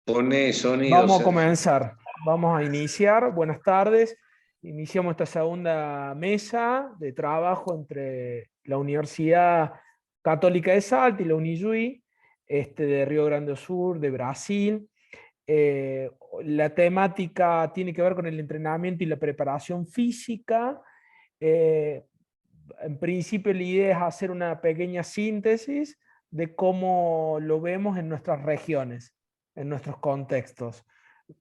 Pone sonido, Vamos a Sergio. comenzar, vamos a iniciar. Buenas tardes. Iniciamos esta segunda mesa de trabajo entre la Universidad Católica de Salta y la Unijuí, de Río Grande do Sur, de Brasil. La temática tiene que ver con el entrenamiento y la preparación física. En principio la idea es hacer una pequeña síntesis de cómo lo vemos en nuestras regiones, en nuestros contextos,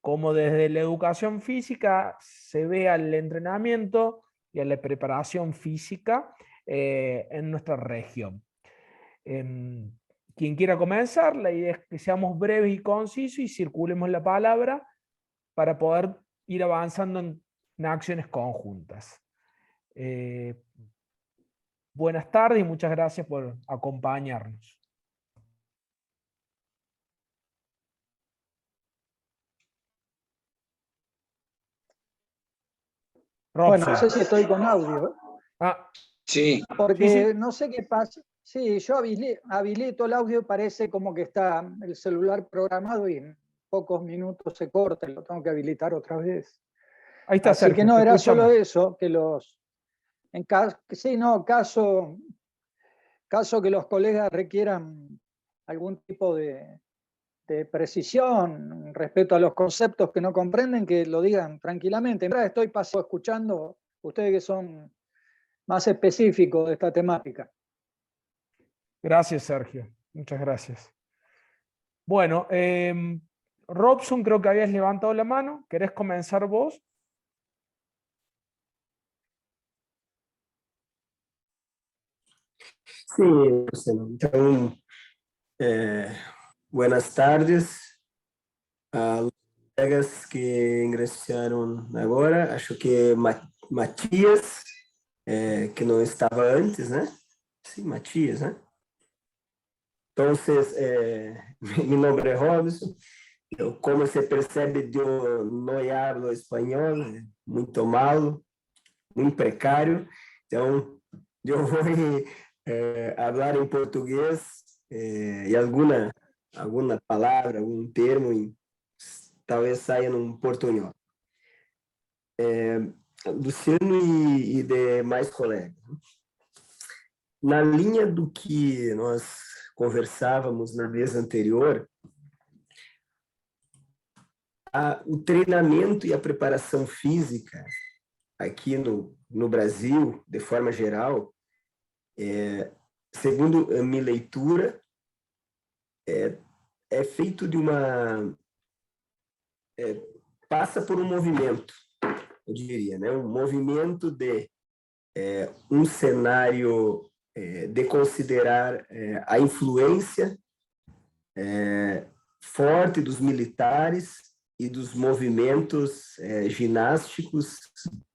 cómo desde la educación física se ve al entrenamiento y a la preparación física en nuestra región. Quien quiera comenzar, la idea es que seamos breves y concisos y circulemos la palabra para poder ir avanzando en acciones conjuntas. Buenas tardes y muchas gracias por acompañarnos. Bueno, no Robson. sé si estoy con audio, Sí. porque sí. no sé qué pasa. Sí, yo habilito el audio, parece como que está el celular programado y en pocos minutos se corta, lo tengo que habilitar otra vez. Ahí está, Así Sergio, que no, te era escuchamos. solo eso, que caso que los colegas requieran algún tipo de precisión respecto a los conceptos que no comprenden, que lo digan tranquilamente. Mientras estoy escuchando, ustedes que son más específicos de esta temática. Gracias, Sergio. Muchas gracias. Bueno, Robson, creo que habías levantado la mano. ¿Querés comenzar vos? Sí, Luciano. Então, buenas tardes a los colegas que ingressaram agora. Acho que Matias, que não estava antes, né? Sim, Matias, né? Então, meu nome é Robson. Como se percebe, eu não falo espanhol, muito malo, muito precário. Então, eu vou falar em português e alguma palavra, algum termo, talvez saia num portunhol. Luciano e demais colegas. Na linha do que nós conversávamos na vez anterior, o treinamento e a preparação física aqui no Brasil, de forma geral, segundo a minha leitura, é feito de passa por um movimento, eu diria, né? Um movimento de um cenário de considerar a influência forte dos militares e dos movimentos ginásticos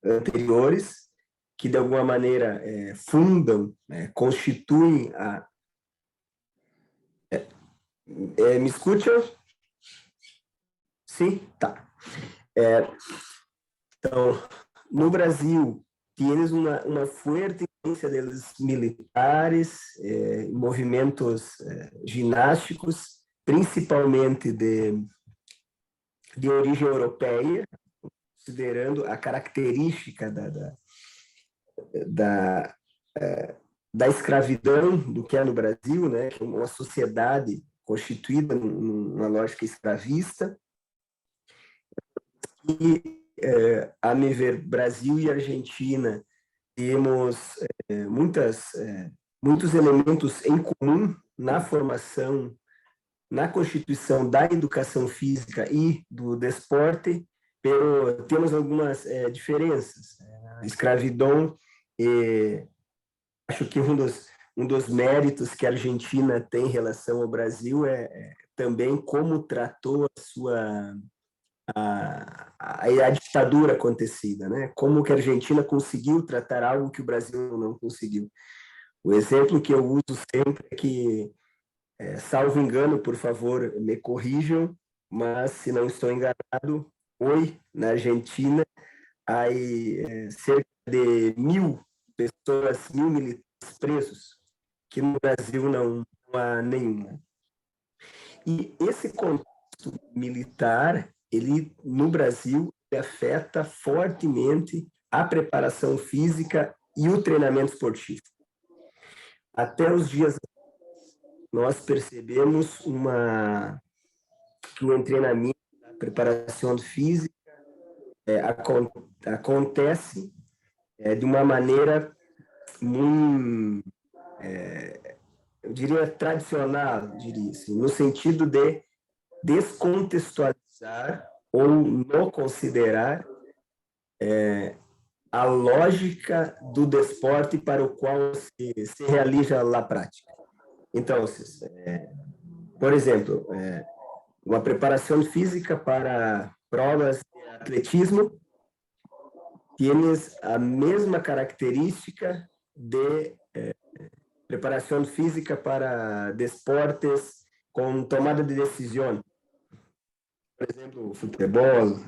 anteriores, que de alguma maneira fundam, constituem a... me escutam? Sim? Tá. Então, no Brasil, tienes uma forte influência dos militares, movimentos ginásticos, principalmente de origem europeia, considerando a característica da escravidão do que é no Brasil, né? Uma sociedade constituída numa lógica escravista. E, a meu ver, Brasil e Argentina temos muitos elementos em comum na formação, na constituição da educação física e do desporte, pero temos algumas diferenças. A escravidão, acho que um dos méritos que a Argentina tem em relação ao Brasil é também como tratou a ditadura acontecida, né? Como que a Argentina conseguiu tratar algo que o Brasil não conseguiu. O exemplo que eu uso sempre é que, salvo engano, por favor, me corrijam, mas se não estou enganado, na Argentina, há cerca de 1.000 pessoas, 1.000 militares presos, que no Brasil não há nenhuma. E esse contexto militar, ele no Brasil, ele afeta fortemente a preparação física e o treinamento esportivo. Até os dias nós percebemos que o treinamento, a preparação física acontece de uma maneira muito, eu diria, tradicional, diria assim, no sentido de descontextualizar ou não considerar a lógica do desporte para o qual se realiza a prática. Então, por exemplo, uma preparação física para provas de atletismo tienes a mesma característica de preparação física para desportes com tomada de decisão. Por exemplo, futebol,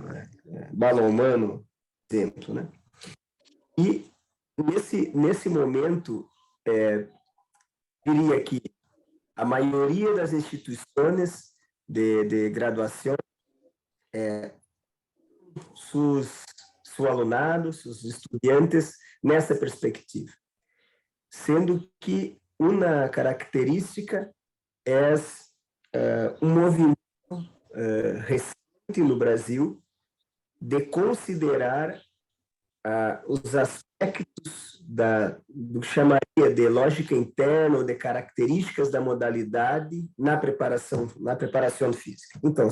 balonmano, exemplo, né? E nesse momento, diria que a maioria das instituições de graduação, seus alunados, seus estudantes, nessa perspectiva. Sendo que uma característica é um movimento recente no Brasil de considerar os aspectos do que chamaria de lógica interna ou de características da modalidade na preparação física. Então,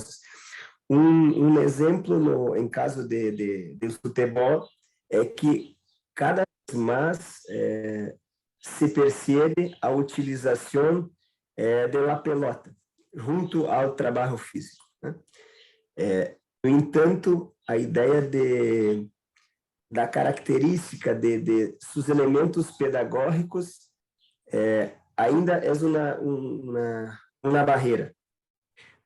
um exemplo em caso de futebol é que cada vez mais se percebe a utilização da pelota junto ao trabalho físico, né? No entanto, a ideia da característica de seus elementos pedagógicos ainda é uma barreira,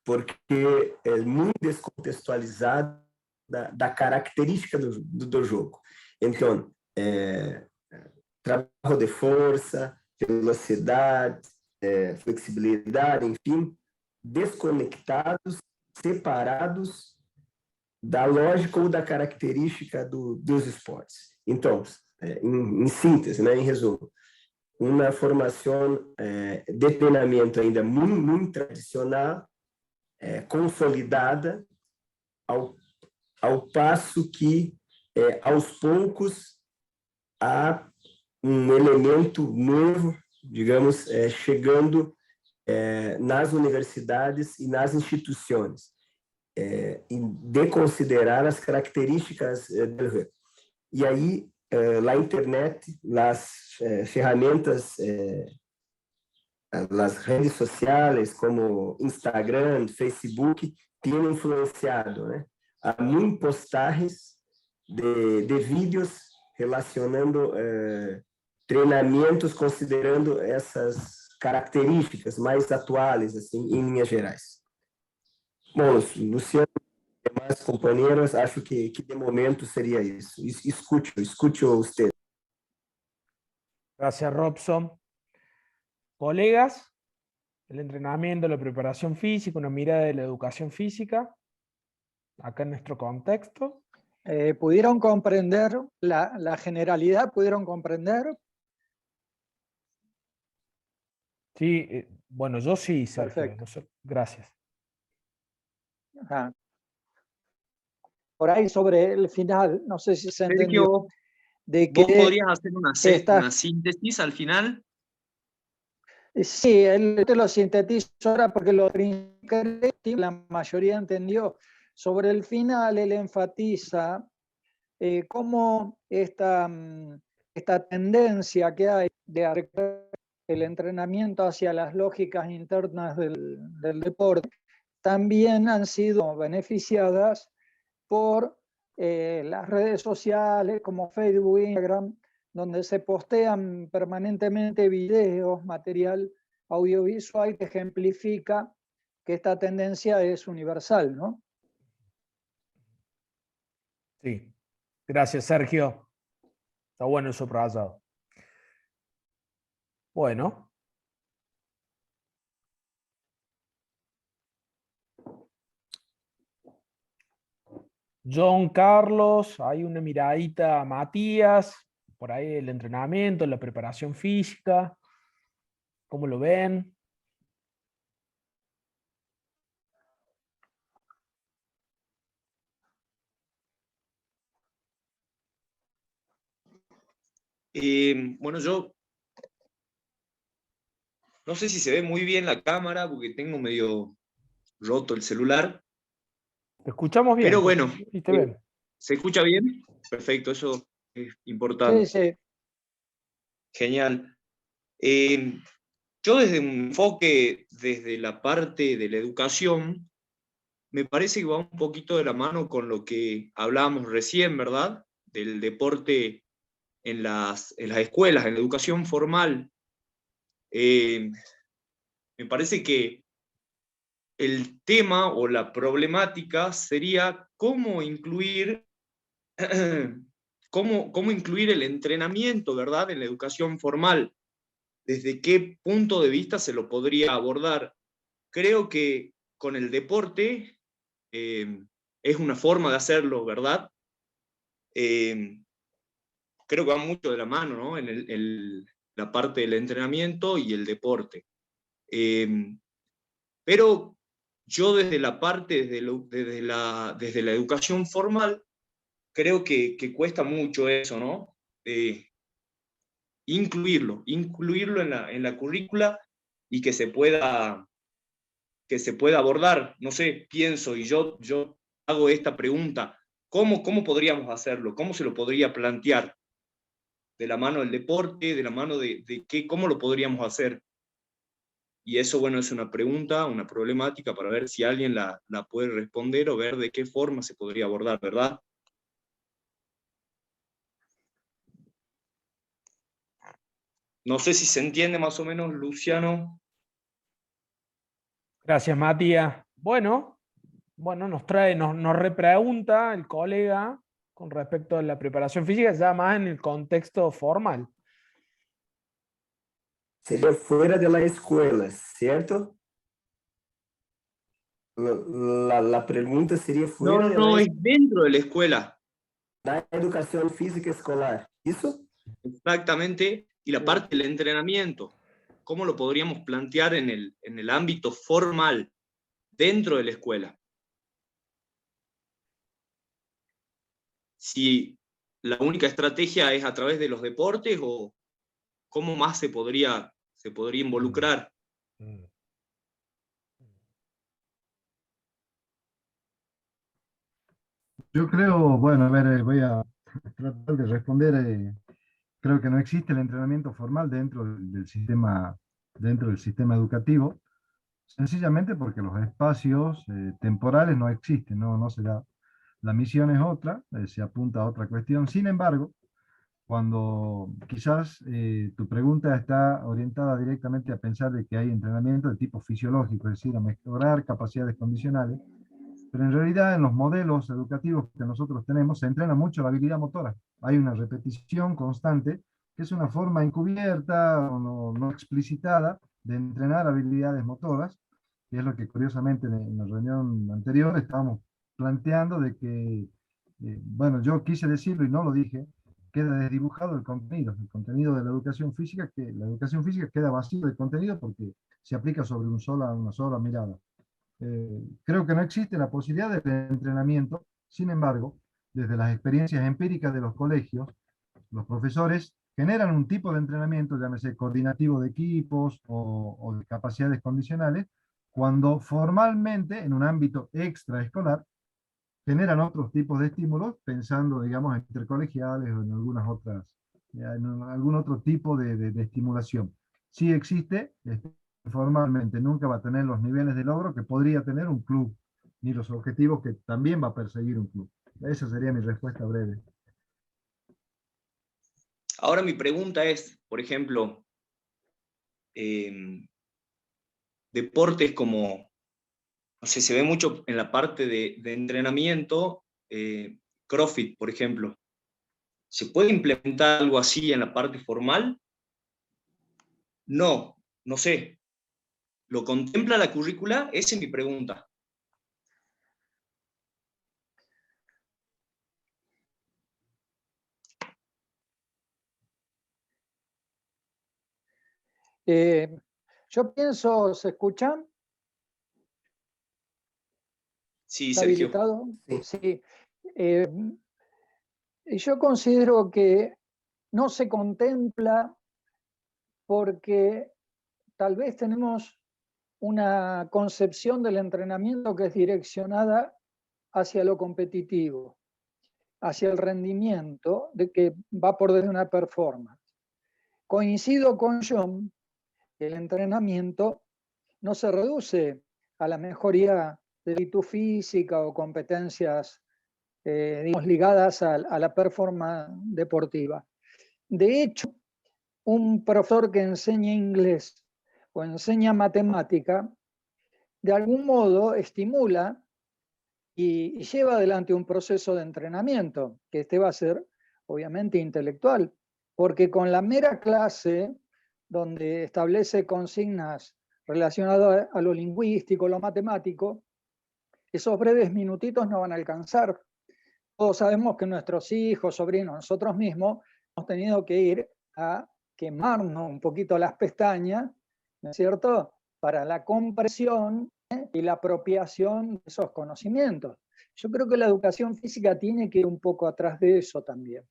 porque é muito descontextualizada da característica do jogo. Então, trabalho de força, velocidade, flexibilidade, enfim, desconectados, separados da lógica ou da característica dos esportes. Então, em síntese, né, em resumo, uma formação de treinamento ainda muito, muito tradicional, consolidada, ao passo que, aos poucos, há um elemento novo, digamos, chegando nas universidades e nas instituições, de considerar as características do jogo. E aí, na internet, as ferramentas, as redes sociais, como Instagram, Facebook, têm influenciado, né? Há muitas postagens de vídeos relacionando treinamentos, considerando essas características mais atuais, assim, em linhas gerais. Bom, Luciano e demais companheiros, acho que de momento seria isso. Escute usted. Gracias, Robson. Colegas, el entrenamiento, la preparación física, una mirada de la educación física, acá en nuestro contexto. ¿Pudieron comprender la generalidad? ¿Pudieron comprender? Sí, bueno, yo sí, Sergio. Perfecto. Gracias. Ajá. Por ahí sobre el final, no sé si se entendió. Sergio, De ¿vos que podrías hacer esta- una síntesis al final? Sí, te lo sintetizo ahora porque lo que la mayoría entendió. Sobre el final, él enfatiza cómo esta tendencia que hay de arreglar el entrenamiento hacia las lógicas internas del deporte también han sido beneficiadas por las redes sociales como Facebook e Instagram, donde se postean permanentemente videos, material audiovisual que ejemplifica que esta tendencia es universal, ¿no? Sí. Gracias, Sergio. Está bueno eso subrayado. Bueno. John Carlos, hay una miradita a Matías, por ahí el entrenamiento, la preparación física, ¿cómo lo ven? Bueno, yo no sé si se ve muy bien la cámara porque tengo medio roto el celular, Te escuchamos bien. pero bueno, Y te ven. ¿se escucha bien? Perfecto, eso es importante. Sí, sí. Genial. Yo desde un enfoque, desde la parte de la educación, me parece que va un poquito de la mano con lo que hablábamos recién, ¿verdad? Del deporte en las escuelas, en la educación formal. Me parece que el tema o la problemática sería cómo incluir, cómo incluir el entrenamiento, ¿verdad? En la educación formal. ¿Desde qué punto de vista se lo podría abordar? Creo que con el deporte es una forma de hacerlo, ¿verdad? Creo que va mucho de la mano, ¿no? En la parte del entrenamiento y el deporte. Pero yo desde la parte, desde la educación formal, creo que cuesta mucho eso, ¿no? Incluirlo en la currícula y que se pueda abordar. No sé, pienso y yo hago esta pregunta. ¿Cómo podríamos hacerlo? ¿Cómo se lo podría plantear? ¿De la mano del deporte? ¿De la mano de qué? ¿Cómo lo podríamos hacer? Y eso, bueno, es una pregunta, una problemática para ver si alguien la puede responder o ver de qué forma se podría abordar, ¿verdad? No sé si se entiende más o menos, Luciano. Gracias, Matías. Bueno, nos repregunta el colega con respecto a la preparación física, ya más en el contexto formal. Seria fora da escola, certo? A pergunta seria No, fora no, es dentro de la escuela, da educação física escolar. ¿Isso? exactamente. Y la parte del entrenamiento, ¿cómo lo podríamos plantear en el ámbito formal, dentro de la escuela? Si la única estrategia es a través de los deportes o cómo más se podría involucrar. Yo creo, bueno, a ver, voy a tratar de responder. Creo que no existe el entrenamiento formal dentro del sistema educativo, sencillamente porque los espacios temporales no existen, no se da. La misión es otra, se apunta a otra cuestión. Sin embargo, cuando quizás tu pregunta está orientada directamente a pensar de que hay entrenamiento de tipo fisiológico, es decir, a mejorar capacidades condicionales, pero en realidad en los modelos educativos que nosotros tenemos se entrena mucho la habilidad motora. Hay una repetición constante, que es una forma encubierta o no explicitada de entrenar habilidades motoras, que es lo que curiosamente en la reunión anterior estábamos planteando de que, bueno, yo quise decirlo y no lo dije, queda desdibujado el contenido de la educación física, que la educación física queda vacío de contenido porque se aplica sobre una sola mirada. Creo que no existe la posibilidad de entrenamiento. Sin embargo, desde las experiencias empíricas de los colegios, los profesores generan un tipo de entrenamiento, llámese coordinativo de equipos o de capacidades condicionales, cuando formalmente, en un ámbito extraescolar, generan otros tipos de estímulos, pensando, digamos, en intercolegiales o en algunas otras, en algún otro tipo de estimulación. Sí existe, formalmente nunca va a tener los niveles de logro que podría tener un club, ni los objetivos que también va a perseguir un club. Esa sería mi respuesta breve. Ahora mi pregunta es, por ejemplo, deportes como, no sé, se ve mucho en la parte de entrenamiento, CrossFit, por ejemplo. ¿Se puede implementar algo así en la parte formal? No, no sé. ¿Lo contempla la currícula? Esa es mi pregunta. Yo pienso, ¿se escuchan? Sí, ¿Está Sergio. habilitado? Sí. Sí. Yo considero que no se contempla porque tal vez tenemos una concepción del entrenamiento que es direccionada hacia lo competitivo, hacia el rendimiento, de que va por desde una performance. Coincido con John, que el entrenamiento no se reduce a la mejoría de virtud física o competencias digamos, ligadas a la performance deportiva. De hecho, un profesor que enseña inglés o enseña matemática, de algún modo estimula y lleva adelante un proceso de entrenamiento, que este va a ser obviamente intelectual, porque con la mera clase, donde establece consignas relacionadas a lo lingüístico, lo matemático, esos breves minutitos no van a alcanzar. Todos sabemos que nuestros hijos, sobrinos, nosotros mismos, hemos tenido que ir a quemarnos un poquito las pestañas, ¿no es cierto?, para la comprensión y la apropiación de esos conocimientos. Yo creo que la educación física tiene que ir un poco atrás de eso también.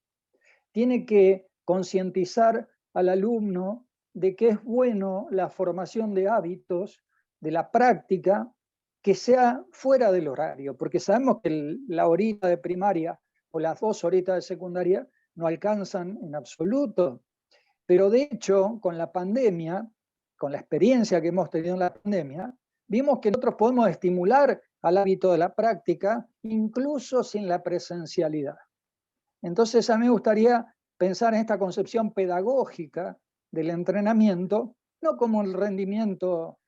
Tiene que concientizar al alumno de que es bueno la formación de hábitos, de la práctica, que sea fuera del horario, porque sabemos que la horita de primaria o las 2 horitas de secundaria no alcanzan en absoluto. Pero de hecho, con la pandemia, con la experiencia que hemos tenido en la pandemia, vimos que nosotros podemos estimular al hábito de la práctica, incluso sin la presencialidad. Entonces, a mí me gustaría pensar en esta concepción pedagógica del entrenamiento, no como el rendimiento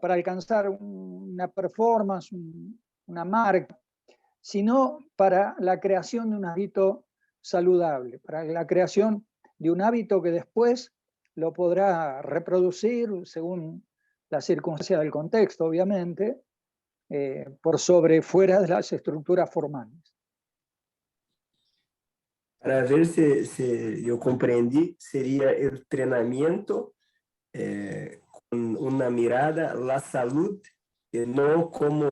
para alcanzar una performance, una marca, sino para la creación de un hábito saludable, para la creación de un hábito que después lo podrá reproducir según la circunstancia del contexto, obviamente, por sobre, fuera de las estructuras formales. Para ver se eu compreendi, seria o treinamento com uma mirada à saúde e não como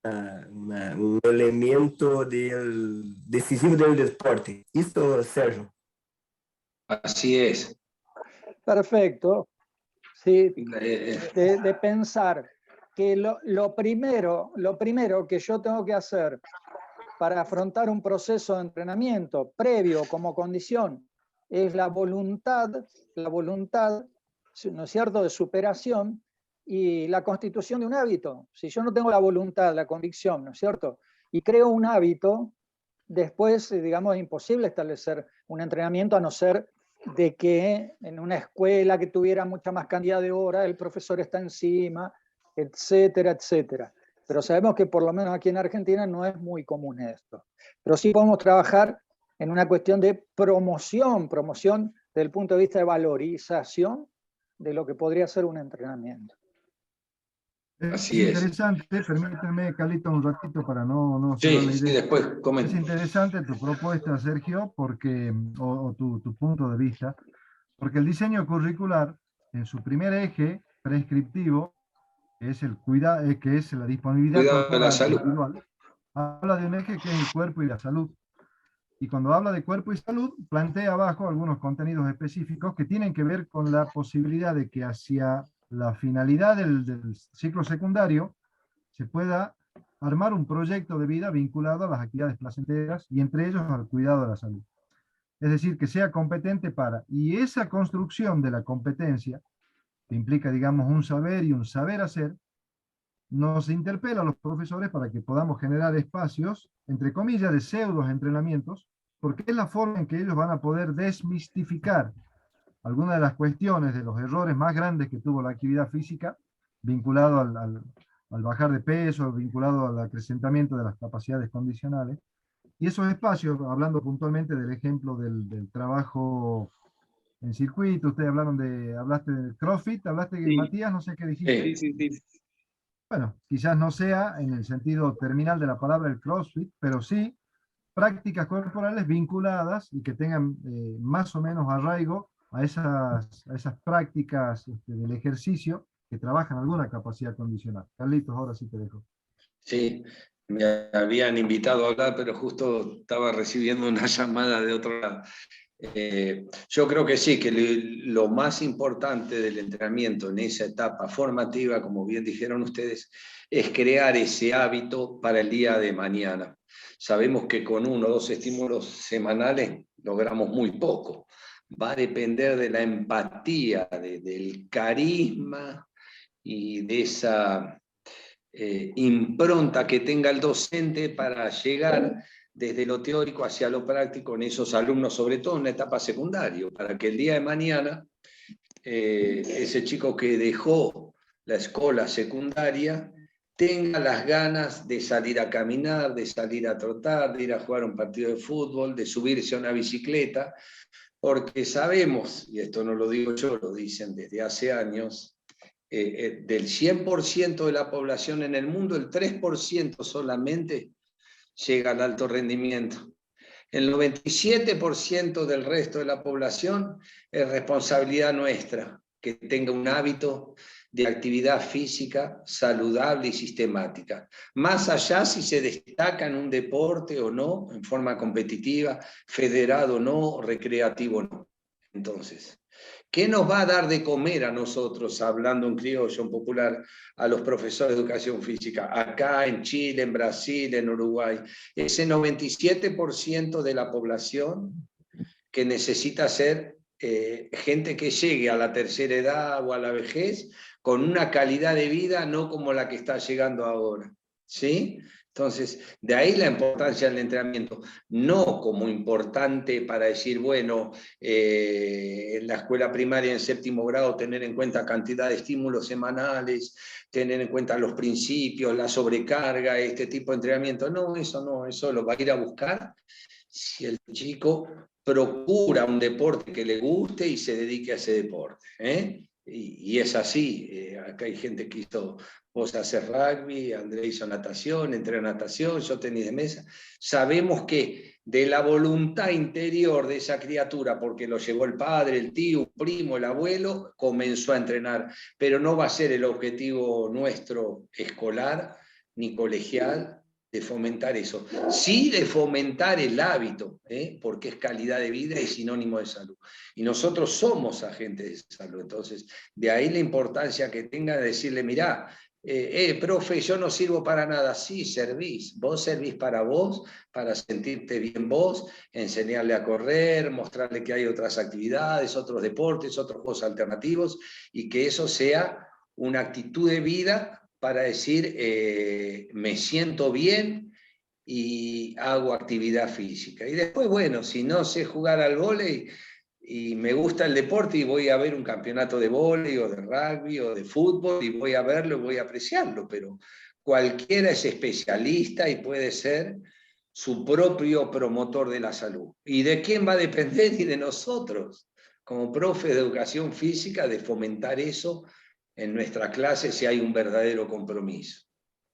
um elemento decisivo do deporte. Isso, Sérgio? Así es. Perfecto. Sí, Eh, de pensar que lo primero que yo tengo que hacer para afrontar un proceso de entrenamiento previo como condición es la voluntad, ¿no es cierto?, de superación y la constitución de un hábito. Si yo no tengo la voluntad, la convicción, ¿no es cierto?, y creo un hábito, después, digamos, es imposible establecer un entrenamiento a no ser de que en una escuela que tuviera mucha más cantidad de horas, el profesor está encima, etcétera, etcétera. Pero sabemos que por lo menos aquí en Argentina no es muy común esto. Pero sí podemos trabajar en una cuestión de promoción desde el punto de vista de valorización de lo que podría ser un entrenamiento. Así es. Interesante, permíteme, Carlito, un ratito para no Sí, cerrar la sí, idea. después Es comento. interesante tu propuesta, Sergio, porque, o tu punto de vista, porque el diseño curricular, en su primer eje prescriptivo, que es que es la disponibilidad Cuidado de la corporal salud. individual, habla de un eje que es el cuerpo y la salud. Y cuando habla de cuerpo y salud, plantea abajo algunos contenidos específicos que tienen que ver con la posibilidad de que hacia la finalidad del ciclo secundario se pueda armar un proyecto de vida vinculado a las actividades placenteras y entre ellos al cuidado de la salud. Es decir, que sea competente para, y esa construcción de la competencia, que implica, digamos, un saber y un saber hacer, nos interpela a los profesores para que podamos generar espacios, entre comillas, de pseudos entrenamientos, porque es la forma en que ellos van a poder desmistificar algunas de las cuestiones de los errores más grandes que tuvo la actividad física, vinculado al bajar de peso, vinculado al acrecentamiento de las capacidades condicionales. Y esos espacios, hablando puntualmente del ejemplo del trabajo en circuito, ustedes hablaste de CrossFit, Sí. Matías, no sé qué dijiste. Sí. Bueno, quizás no sea en el sentido terminal de la palabra el CrossFit, pero sí prácticas corporales vinculadas y que tengan más o menos arraigo a esas prácticas del ejercicio que trabajan alguna capacidad condicional. Carlitos, ahora sí te dejo. Sí, me habían invitado a hablar, pero justo estaba recibiendo una llamada de otro lado. Yo creo que sí, que lo más importante del entrenamiento en esa etapa formativa, como bien dijeron ustedes, es crear ese hábito para el día de mañana. Sabemos que con 1 o 2 estímulos semanales logramos muy poco. Va a depender de la empatía, del carisma y de esa impronta que tenga el docente para llegar desde lo teórico hacia lo práctico en esos alumnos, sobre todo en la etapa secundaria, para que el día de mañana ese chico que dejó la escuela secundaria tenga las ganas de salir a caminar, de salir a trotar, de ir a jugar un partido de fútbol, de subirse a una bicicleta, porque sabemos, y esto no lo digo yo, lo dicen desde hace años, del 100% de la población en el mundo, el 3% solamente llega al alto rendimiento. El 97% del resto de la población es responsabilidad nuestra, que tenga un hábito de actividad física saludable y sistemática. Más allá si se destaca en un deporte o no, en forma competitiva, federado o no, recreativo o no. Entonces, ¿qué nos va a dar de comer a nosotros, hablando en criollo, en popular, a los profesores de educación física? Acá, en Chile, en Brasil, en Uruguay. Ese 97% de la población que necesita ser gente que llegue a la tercera edad o a la vejez con una calidad de vida no como la que está llegando ahora. ¿Sí? Entonces, de ahí la importancia del entrenamiento, no como importante para decir, bueno, en la escuela primaria en 7º grado tener en cuenta cantidad de estímulos semanales, tener en cuenta los principios, la sobrecarga, este tipo de entrenamiento. No, eso lo va a ir a buscar si el chico procura un deporte que le guste y se dedique a ese deporte. Y es así, acá hay gente que hizo, vos haces rugby, André hizo natación, entrena natación, yo tenis de mesa. Sabemos que de la voluntad interior de esa criatura, porque lo llevó el padre, el tío, el primo, el abuelo, comenzó a entrenar, pero no va a ser el objetivo nuestro escolar ni colegial de fomentar eso. Sí de fomentar el hábito, porque es calidad de vida y sinónimo de salud. Y nosotros somos agentes de salud. Entonces, de ahí la importancia que tenga de decirle, mirá, profe, yo no sirvo para nada. Sí, servís. Vos servís para vos, para sentirte bien vos, enseñarle a correr, mostrarle que hay otras actividades, otros deportes, otros juegos alternativos, y que eso sea una actitud de vida para decir, me siento bien y hago actividad física. Y después, bueno, si no sé jugar al vóley y me gusta el deporte y voy a ver un campeonato de vóley o de rugby o de fútbol y voy a verlo y voy a apreciarlo, pero cualquiera es especialista y puede ser su propio promotor de la salud. ¿Y de quién va a depender? Y de nosotros, como profes de educación física, de fomentar eso en nuestra clase si hay un verdadero compromiso.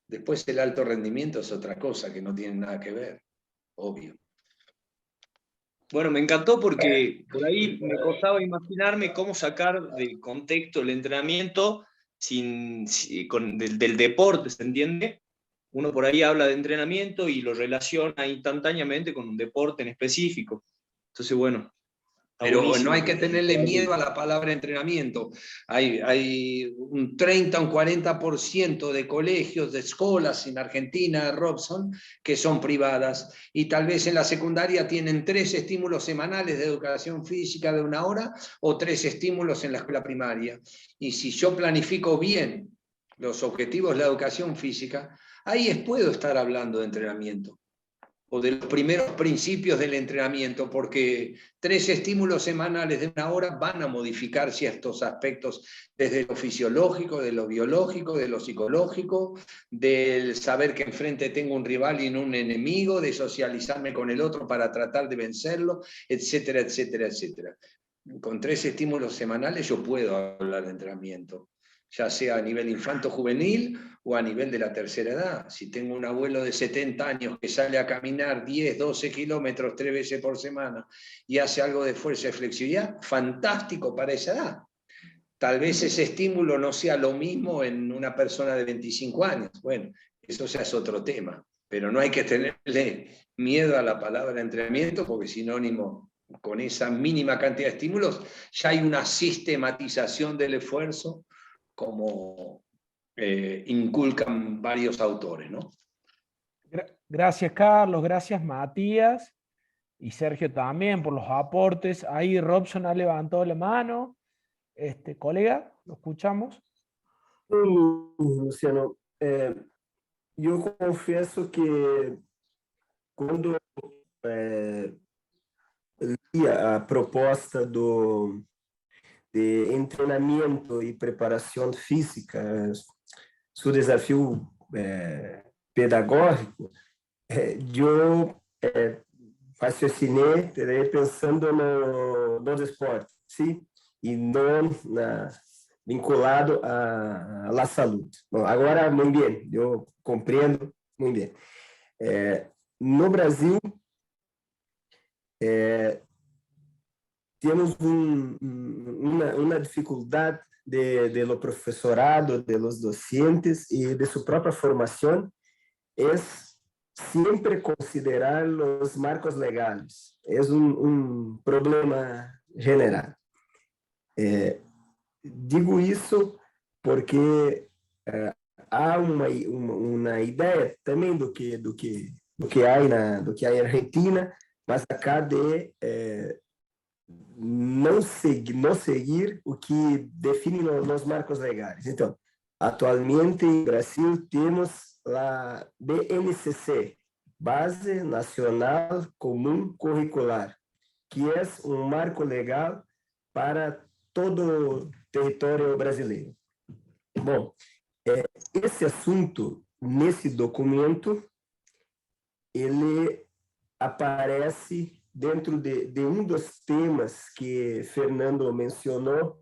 Después el alto rendimiento es otra cosa que no tiene nada que ver, obvio. Bueno, me encantó porque por ahí me costaba imaginarme cómo sacar del contexto el entrenamiento del deporte, ¿se entiende? Uno por ahí habla de entrenamiento y lo relaciona instantáneamente con un deporte en específico. Entonces, bueno. Pero no hay que tenerle miedo a la palabra entrenamiento. Hay un 30 o un 40% de colegios, de escuelas en Argentina, Robson, que son privadas. Y tal vez en la secundaria tienen 3 estímulos semanales de educación física de 1 hora o 3 estímulos en la escuela primaria. Y si yo planifico bien los objetivos de la educación física, ahí puedo estar hablando de entrenamiento o de los primeros principios del entrenamiento, porque 3 estímulos semanales de 1 hora van a modificar ciertos aspectos desde lo fisiológico, de lo biológico, de lo psicológico, del saber que enfrente tengo un rival y no un enemigo, de socializarme con el otro para tratar de vencerlo, etcétera, etcétera, etcétera. Con 3 estímulos semanales yo puedo hablar de entrenamiento. ya sea a nivel infanto-juvenil o a nivel de la tercera edad. Si tengo un abuelo de 70 años que sale a caminar 10, 12 kilómetros 3 veces por semana y hace algo de fuerza y flexibilidad, fantástico para esa edad. Tal vez ese estímulo no sea lo mismo en una persona de 25 años. Bueno, eso ya es otro tema, pero no hay que tenerle miedo a la palabra entrenamiento porque es sinónimo con esa mínima cantidad de estímulos, ya hay una sistematización del esfuerzo como inculcan varios autores, ¿no? Gracias, Carlos. Gracias, Matías. Y Sergio también por los aportes. Ahí Robson ha levantado la mano. Colega, ¿lo escuchamos? Luciano, eu confesso que quando li a proposta de treinamento e preparação física, seu desafio pedagógico, eu raciocinei pensando no esporte, sim? E não vinculado a la salud. Bom, agora, muito bem, eu compreendo muito bem. No Brasil, temos uma dificuldade de lo professorado, de los docentes e de sua própria formação, é sempre considerar os marcos legais. É problema general. Digo isso porque há uma ideia também do que há na Argentina, mas acá de não seguir o que define os marcos legais. Então, atualmente em Brasil temos a BNCC, Base Nacional Comum Curricular, que é marco legal para todo o território brasileiro. Bom, esse assunto, nesse documento, ele aparece dentro de dos temas que Fernando mencionou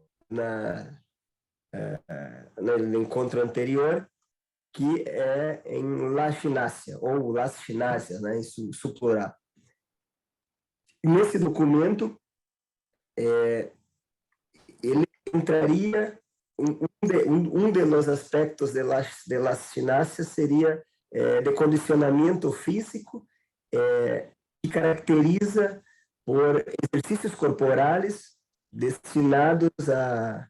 no encontro anterior, que é em La Ginásia, ou Las Ginásias, né, em seu plural. Nesse documento, ele entraria, de los aspectos de las ginásias seria de condicionamento físico, que caracteriza por exercícios corporais destinados a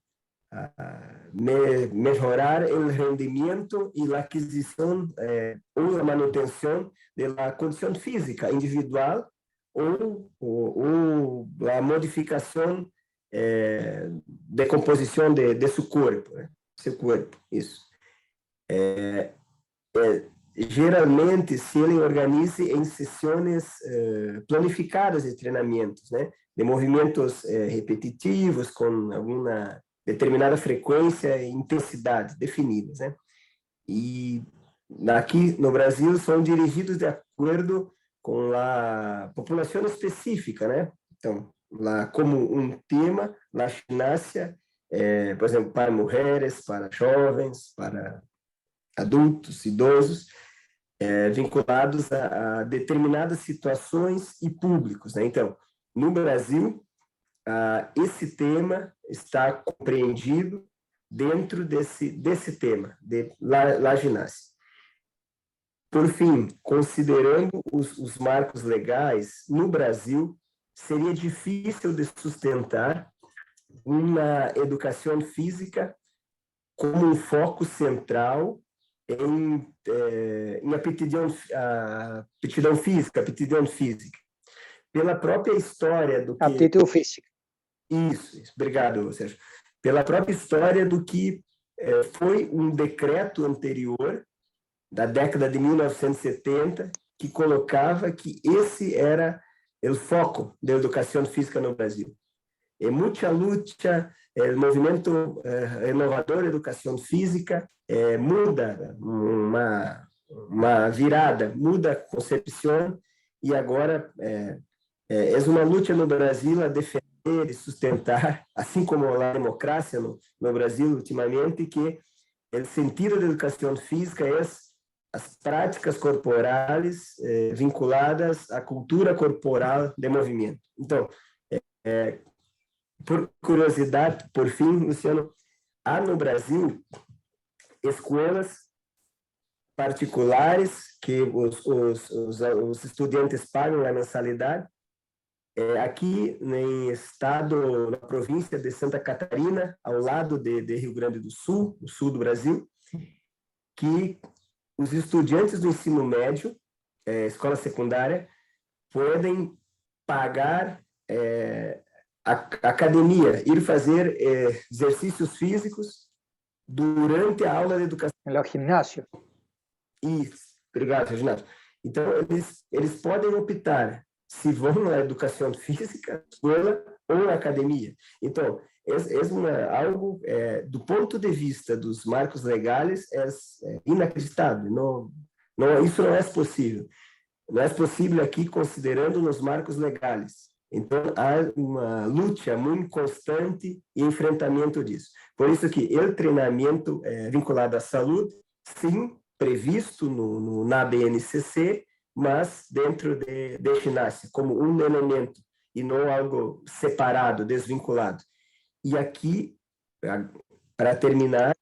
melhorar o rendimento e a aquisição ou a manutenção da condição física individual ou a modificação de composição de seu corpo, né? Seu corpo, isso. Geralmente, se ele organize em sessões planificadas de treinamentos, né? De movimentos repetitivos, com alguma determinada frequência e intensidade definidas, né? E aqui no Brasil são dirigidos de acordo com a população específica, né? Então, lá como tema, a ginásia, por exemplo, para mulheres, para jovens, para adultos, idosos, vinculados a determinadas situações e públicos, né? Então, no Brasil, esse tema está compreendido dentro desse tema, de la ginásia. Por fim, considerando os marcos legais, no Brasil, seria difícil de sustentar uma educação física como foco central em aptidão física. Pela própria história do que... Aptitud física. Isso, obrigado, Sérgio. Pela própria história do que foi decreto anterior, da década de 1970, que colocava que esse era o foco da educação física no Brasil. Muita luta, o movimento renovador da educação física muda uma virada, muda a concepção, e agora é uma luta no Brasil a defender e sustentar, assim como a democracia no Brasil ultimamente, que o sentido da educação física é as práticas corporais vinculadas à cultura corporal de movimento. Então, por curiosidade, por fim, Luciano, há no Brasil escolas particulares que os estudantes pagam a mensalidade. Aqui no estado, na província de Santa Catarina, ao lado de Rio Grande do Sul, no sul do Brasil, que os estudantes do ensino médio, escola secundária, podem pagar a academia, ir fazer exercícios físicos durante a aula de educação. En los gimnasios. Isso, obrigado, Reginaldo. Então, eles podem optar se vão na educação física, escola ou na academia. Então, algo, do ponto de vista dos marcos legais, é inacreditável. Isso não é possível. Não é possível aqui, considerando os marcos legais. Então, há uma luta muito constante e enfrentamento disso. Por isso que o treinamento vinculado à saúde, sim, previsto na BNCC, mas dentro de ginástica, como um elemento, e não algo separado, desvinculado. E aqui, para terminar,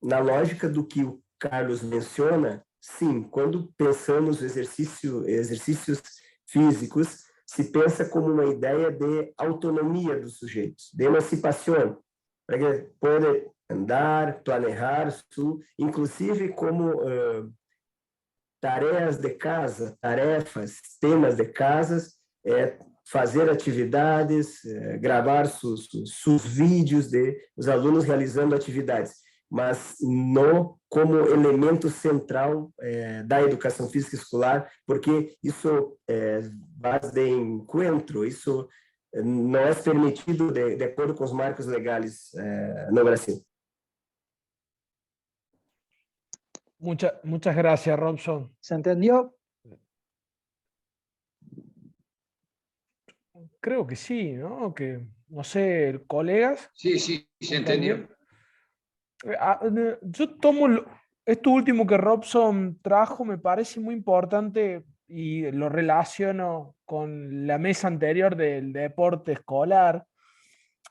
na lógica do que o Carlos menciona, sim, quando pensamos exercícios físicos, se pensa como uma ideia de autonomia dos sujeitos, de emancipação, para que poder andar, planejar, inclusive como tarefas, temas de casas, fazer atividades, gravar seus vídeos de os alunos realizando atividades, mas não como elemento central da educação física escolar, porque isso vai de encontro, isso não é permitido de acordo com os marcos legais no Brasil. Muchas gracias, Robson. ¿Se entendió? Creo que sí, ¿no? Que, no sé, colegas. Sí, sí, se entendió. Yo tomo esto último que Robson trajo, me parece muy importante y lo relaciono con la mesa anterior del deporte escolar,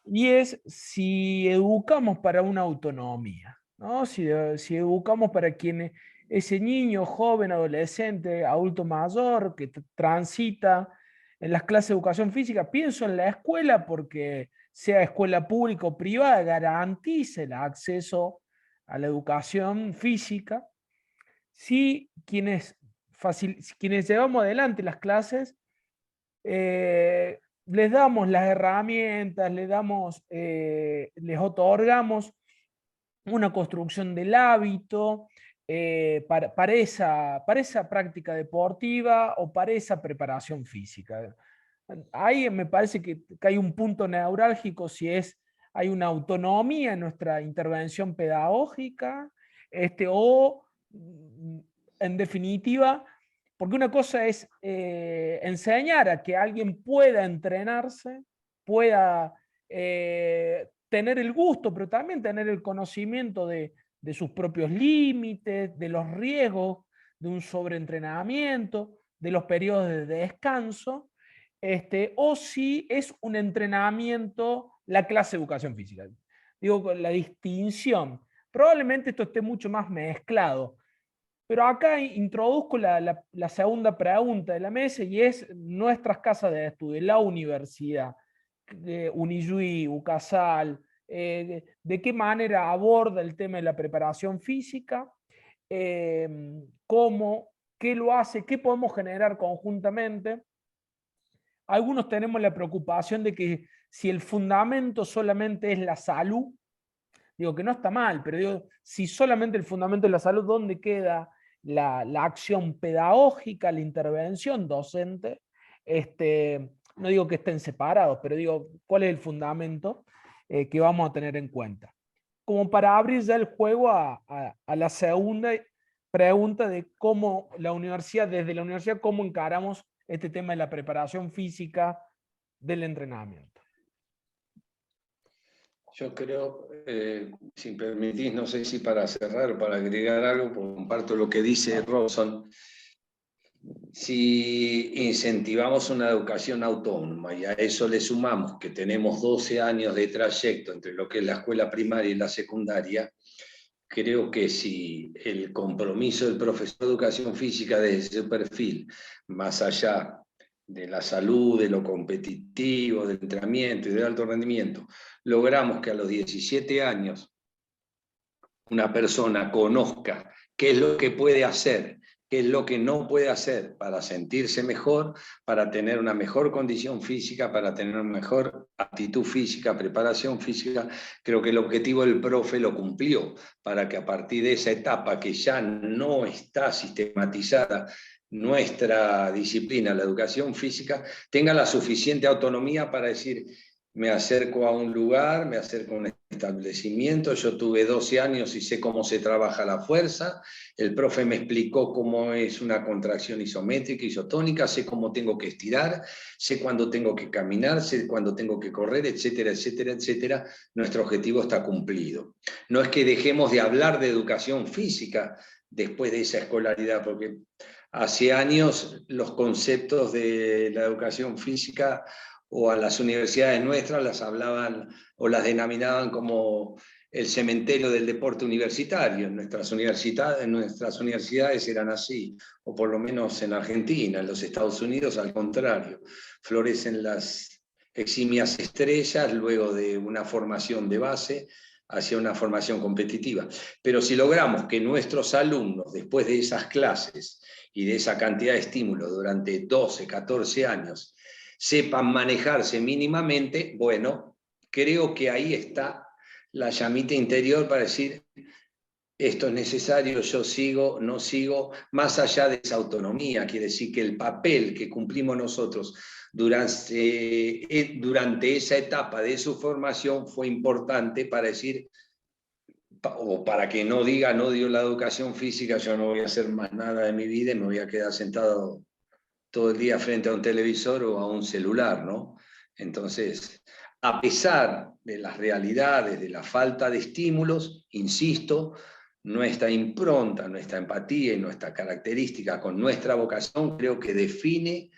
y es si educamos para una autonomía, ¿no? Si educamos para quien ese niño, joven, adolescente, adulto mayor que transita en las clases de educación física, pienso en la escuela porque sea escuela pública o privada, garantice el acceso a la educación física. Si quienes llevamos adelante las clases, les damos las herramientas, les otorgamos una construcción del hábito para esa práctica deportiva o para esa preparación física. Ahí me parece que hay un punto neurálgico si hay una autonomía en nuestra intervención pedagógica, o en definitiva, porque una cosa es enseñar a que alguien pueda entrenarse, pueda tener el gusto, pero también tener el conocimiento de sus propios límites, de los riesgos de un sobreentrenamiento, de los periodos de descanso, o si es un entrenamiento, la clase de educación física. Digo, con la distinción. Probablemente esto esté mucho más mezclado, pero acá introduzco la segunda pregunta de la mesa, y es nuestras casas de estudio, la universidad, Unijuí, UCASAL, de qué manera aborda el tema de la preparación física, cómo, qué lo hace, qué podemos generar conjuntamente. Algunos tenemos la preocupación de que si el fundamento solamente es la salud, digo que no está mal, pero digo, si solamente el fundamento es la salud, ¿dónde queda la acción pedagógica, la intervención docente? No digo que estén separados, pero digo, ¿cuál es el fundamento que vamos a tener en cuenta? Como para abrir ya el juego a la segunda pregunta de cómo desde la universidad, cómo encaramos este tema de la preparación física del entrenamiento. Yo creo, si permitís, no sé si para cerrar o para agregar algo, porque comparto lo que dice Robson. Si incentivamos una educación autónoma y a eso le sumamos que tenemos 12 años de trayecto entre lo que es la escuela primaria y la secundaria, creo que si el compromiso del profesor de educación física desde su perfil, más allá de la salud, de lo competitivo, del entrenamiento y del alto rendimiento, logramos que a los 17 años una persona conozca qué es lo que puede hacer, qué es lo que no puede hacer para sentirse mejor, para tener una mejor condición física, para tener una mejor actitud física, preparación física. Creo que el objetivo del profe lo cumplió, para que a partir de esa etapa que ya no está sistematizada nuestra disciplina, la educación física, tenga la suficiente autonomía para decir: me acerco a un lugar, me acerco a un establecimiento, yo tuve 12 años y sé cómo se trabaja la fuerza, el profe me explicó cómo es una contracción isométrica, isotónica, sé cómo tengo que estirar, sé cuándo tengo que caminar, sé cuándo tengo que correr, etcétera, etcétera, etcétera. Nuestro objetivo está cumplido. No es que dejemos de hablar de educación física después de esa escolaridad, porque hace años los conceptos de la educación física o a las universidades nuestras las hablaban o las denominaban como el cementerio del deporte universitario. Nuestras universidades eran así, o por lo menos en Argentina. En los Estados Unidos, al contrario, florecen las eximias estrellas luego de una formación de base hacia una formación competitiva. Pero si logramos que nuestros alumnos, después de esas clases y de esa cantidad de estímulos durante 12, 14 años, sepan manejarse mínimamente, bueno, creo que ahí está la llamita interior para decir: esto es necesario, yo sigo, no sigo, más allá de esa autonomía. Quiere decir que el papel que cumplimos nosotros durante esa etapa de su formación fue importante para decir, o para que no diga, no dio la educación física, yo no voy a hacer más nada de mi vida y me voy a quedar sentado todo el día frente a un televisor o a un celular, ¿no? Entonces, a pesar de las realidades, de la falta de estímulos, insisto, nuestra impronta, nuestra empatía y nuestra característica con nuestra vocación creo que define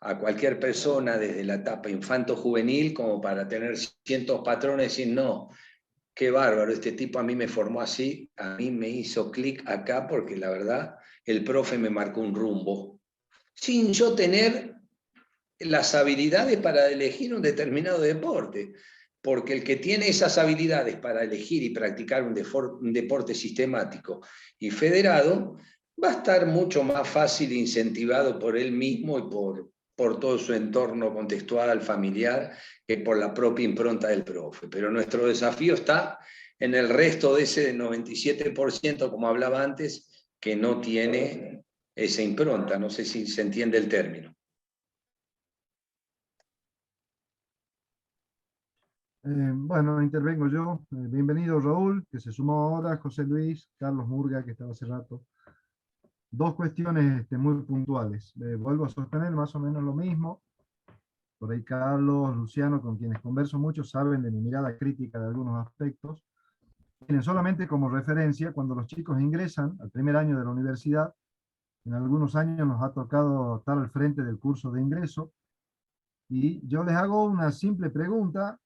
a cualquier persona desde la etapa infanto-juvenil como para tener cientos patrones y decir: no, qué bárbaro, este tipo a mí me formó así, a mí me hizo clic acá porque la verdad el profe me marcó un rumbo, sin yo tener las habilidades para elegir un determinado deporte. Porque el que tiene esas habilidades para elegir y practicar un deporte sistemático y federado, va a estar mucho más fácil incentivado por él mismo y por todo su entorno contextual, familiar, que por la propia impronta del profe. Pero nuestro desafío está en el resto de ese 97%, como hablaba antes, que no tiene esa impronta. No sé si se entiende el término. Bueno, intervengo yo. Bienvenido Raúl, que se sumó ahora, José Luis, Carlos Murga, que estaba hace rato. Dos cuestiones muy puntuales. Vuelvo a sostener más o menos lo mismo. Por ahí Carlos, Luciano, con quienes converso mucho, saben de mi mirada crítica de algunos aspectos. Tienen solamente como referencia cuando los chicos ingresan al primer año de la universidad. En algunos años nos ha tocado estar al frente del curso de ingreso. Y yo les hago una simple pregunta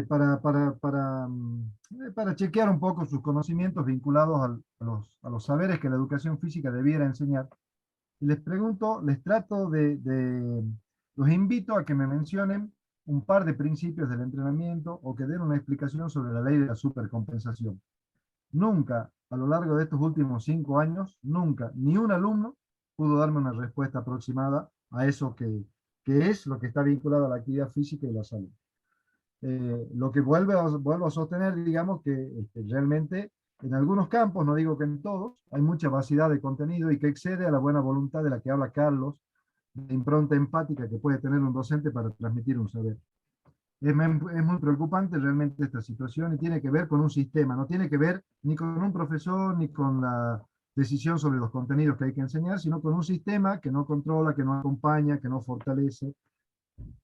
para chequear un poco sus conocimientos vinculados a los saberes que la educación física debiera enseñar. Y les pregunto, los invito a que me mencionen un par de principios del entrenamiento o que den una explicación sobre la ley de la supercompensación. Nunca, a lo largo de estos últimos 5 años, nunca, ni un alumno pudo darme una respuesta aproximada a eso que es lo que está vinculado a la actividad física y la salud. Lo que vuelvo a sostener, digamos, que realmente en algunos campos, no digo que en todos, hay mucha vacidad de contenido y que excede a la buena voluntad de la que habla Carlos, de impronta empática que puede tener un docente para transmitir un saber. Es muy preocupante realmente esta situación y tiene que ver con un sistema, no tiene que ver ni con un profesor ni con la decisión sobre los contenidos que hay que enseñar, sino con un sistema que no controla, que no acompaña, que no fortalece.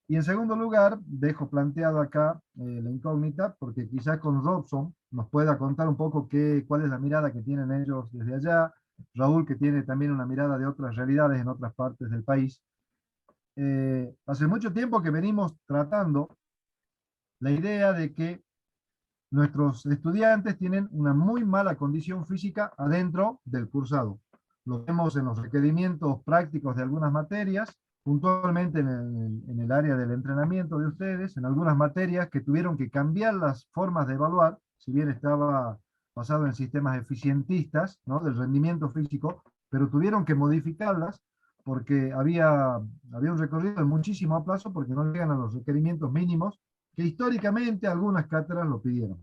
Y en segundo lugar, dejo planteado acá la incógnita, porque quizás con Robson nos pueda contar un poco cuál es la mirada que tienen ellos desde allá, Raúl que tiene también una mirada de otras realidades en otras partes del país. Hace mucho tiempo que venimos tratando la idea de que nuestros estudiantes tienen una muy mala condición física adentro del cursado. Lo vemos en los requerimientos prácticos de algunas materias, puntualmente en el área del entrenamiento de ustedes, en algunas materias que tuvieron que cambiar las formas de evaluar, si bien estaba basado en sistemas eficientistas, ¿no?, del rendimiento físico, pero tuvieron que modificarlas porque había un recorrido de muchísimo plazo porque no llegan a los requerimientos mínimos que históricamente algunas cátedras lo pidieron.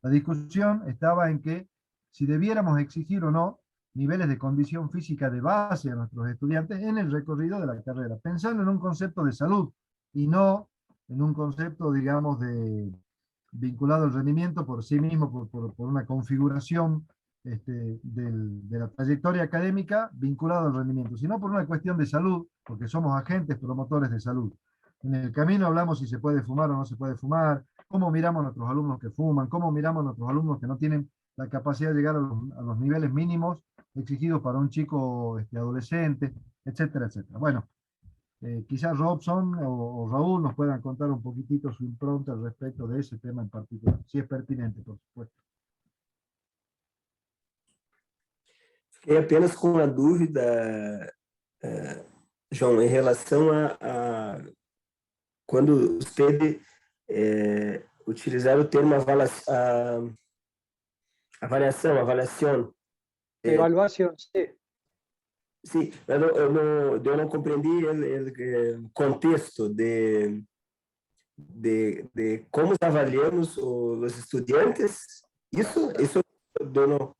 La discusión estaba en que si debiéramos exigir o no niveles de condición física de base a nuestros estudiantes en el recorrido de la carrera, pensando en un concepto de salud y no en un concepto, digamos, vinculado al rendimiento por sí mismo, por una configuración de la trayectoria académica vinculada al rendimiento, sino por una cuestión de salud, porque somos agentes promotores de salud. En el camino hablamos si se puede fumar o no se puede fumar, cómo miramos a nuestros alumnos que fuman, cómo miramos a nuestros alumnos que no tienen la capacidad de llegar a los niveles mínimos exigidos para un chico adolescente, etcétera, etcétera. Bueno, quizás Robson o Raúl nos puedan contar un poquitito su impronta al respecto de ese tema en particular, si es pertinente, por supuesto. Fiquei apenas com uma dúvida, João, em relação a quando você utilizar o termo avaliação. Evaluación, sí. Sim, eu não compreendi o contexto de como avaliamos os estudantes. Isso não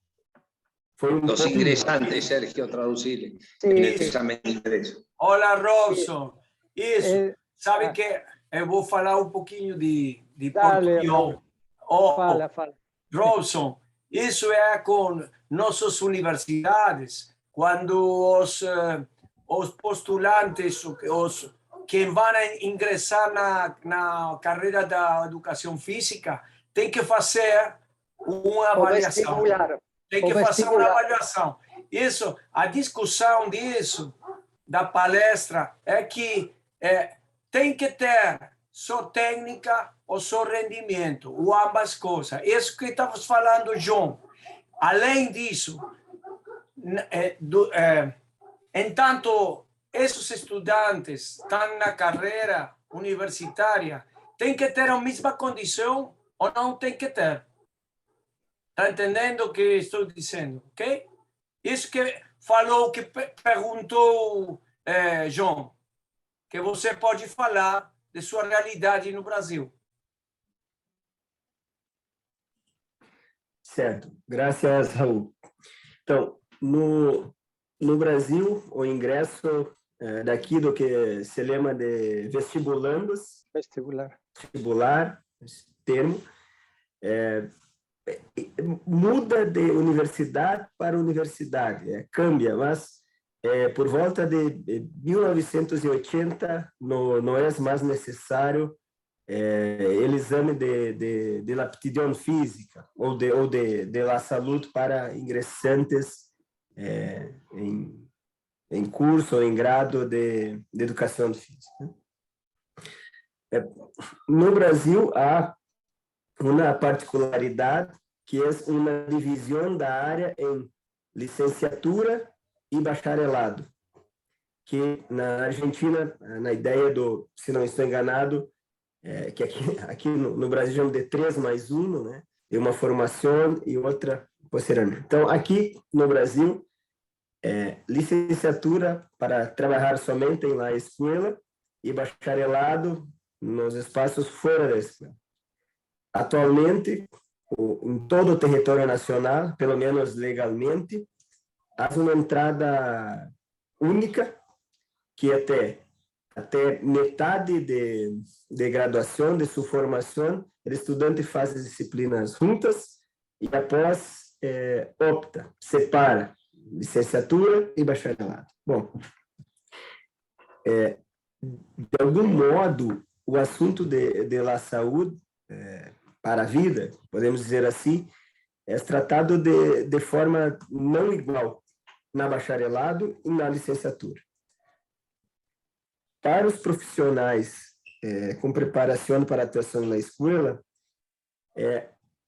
foi Los ingresantes, Sergio, traducile. Sí, En el examen de ingreso. Olá, Robson. Isso. Sabe que eu vou falar um pouquinho de Dale, português. fala. Robson, isso é com nossas universidades, quando os postulantes, quem vão ingressar na carreira da educação física, tem que fazer uma avaliação. Tem que fazer uma avaliação. Isso, a discussão disso, da palestra, é que tem que ter só técnica ou só rendimento, ou ambas coisas. Isso que estamos falando, João. Além disso, entanto, esses estudantes estão na carreira universitária, tem que ter a mesma condição ou não tem que ter? Está entendendo o que estou dizendo, ok? Isso que falou, que perguntou João, que você pode falar de sua realidade no Brasil. Certo, graças, Raul. Então, no Brasil, o ingresso daqui do que se chama de vestibulandos, vestibular, esse termo, muda de universidade para universidade, cambia, mas por volta de 1980 não é mais necessário o exame de aptidão física ou de la saúde para ingressantes em curso ou em grado de educação física. No Brasil, há uma particularidade que é uma divisão da área em licenciatura e bacharelado, que na Argentina, na ideia se não estou enganado, que aqui no Brasil chamam de 3+1, né? E uma formação e outra posteriormente. Então, aqui no Brasil, licenciatura para trabalhar somente na escola e bacharelado nos espaços fora da escola. Atualmente, em todo o território nacional, pelo menos legalmente, há uma entrada única que até metade de graduação, de sua formação, o estudante faz as disciplinas juntas e após opta, separa licenciatura e bacharelado. Bom, de algum modo, o assunto de la saúde para a vida, podemos dizer assim, é tratado de forma não igual na bacharelado e na licenciatura. Para os profissionais com preparação para a atuação na escola,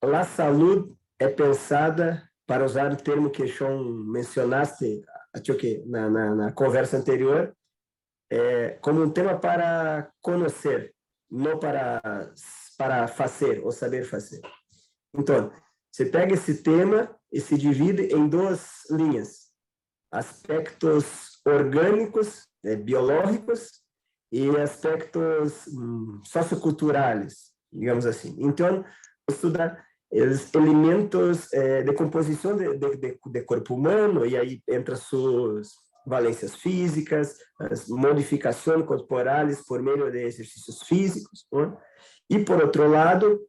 a saúde é pensada, para usar o termo que Sean mencionaste na conversa anterior, como um tema para conhecer, não para fazer ou saber fazer. Então, você pega esse tema e se divide em duas linhas: aspectos orgânicos, biológicos, e aspectos socioculturais, digamos assim. Então, estuda os elementos de composição de corpo humano, e aí entra suas valências físicas, as modificações corporais por meio de exercícios físicos, né? E, por outro lado,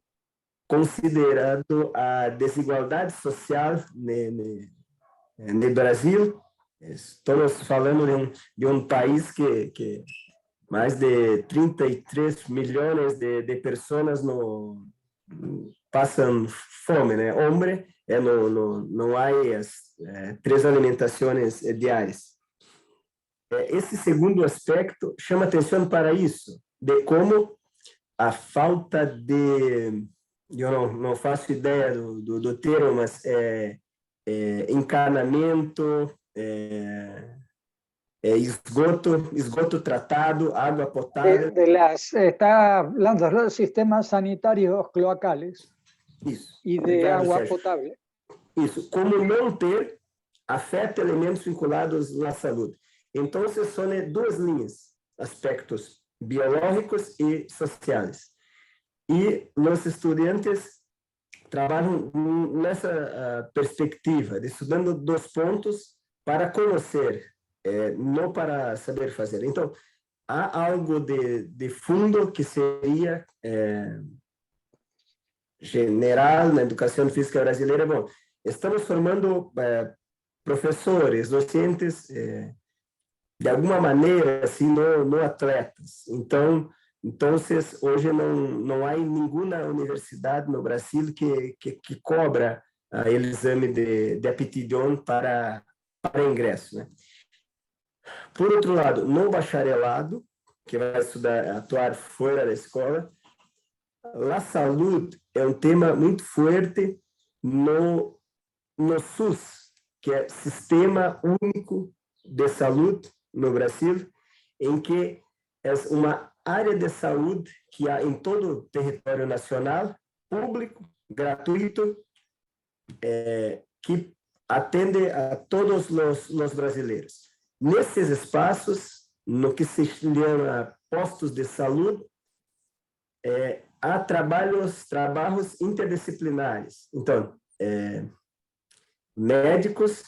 considerando a desigualdade social no Brasil, estamos falando de um país que mais de 33 milhões de pessoas passam fome, né? Homem, não há as 3 alimentações diárias. Esse segundo aspecto chama atenção para isso, de como a falta de, eu não faço ideia do termo, mas encanamento, esgoto tratado, água potável. Está hablando de los sistemas sanitarios cloacales. Isso. Y de Obrigado, agua Sérgio. potable. Isso, como não ter, afeta elementos vinculados à saúde. Então, são duas linhas, aspectos biológicos e sociais. E os estudantes trabalham nessa perspectiva, de estudando 2 pontos para conhecer, não para saber fazer. Então, há algo de fundo que seria general na educação física brasileira. Bom, estamos formando professores, docentes, de alguma maneira, assim, não atletas. Então, hoje não há nenhuma universidade no Brasil que cobra o exame de aptidão para ingresso, né? Por outro lado, no bacharelado, que vai atuar fora da escola, a saúde é um tema muito forte no SUS, que é Sistema Único de Saúde no Brasil, em que é uma área de saúde que há em todo o território nacional, público, gratuito, que atende a todos os brasileiros. Nesses espaços, no que se chama postos de saúde, há trabalhos interdisciplinares. Então, médicos,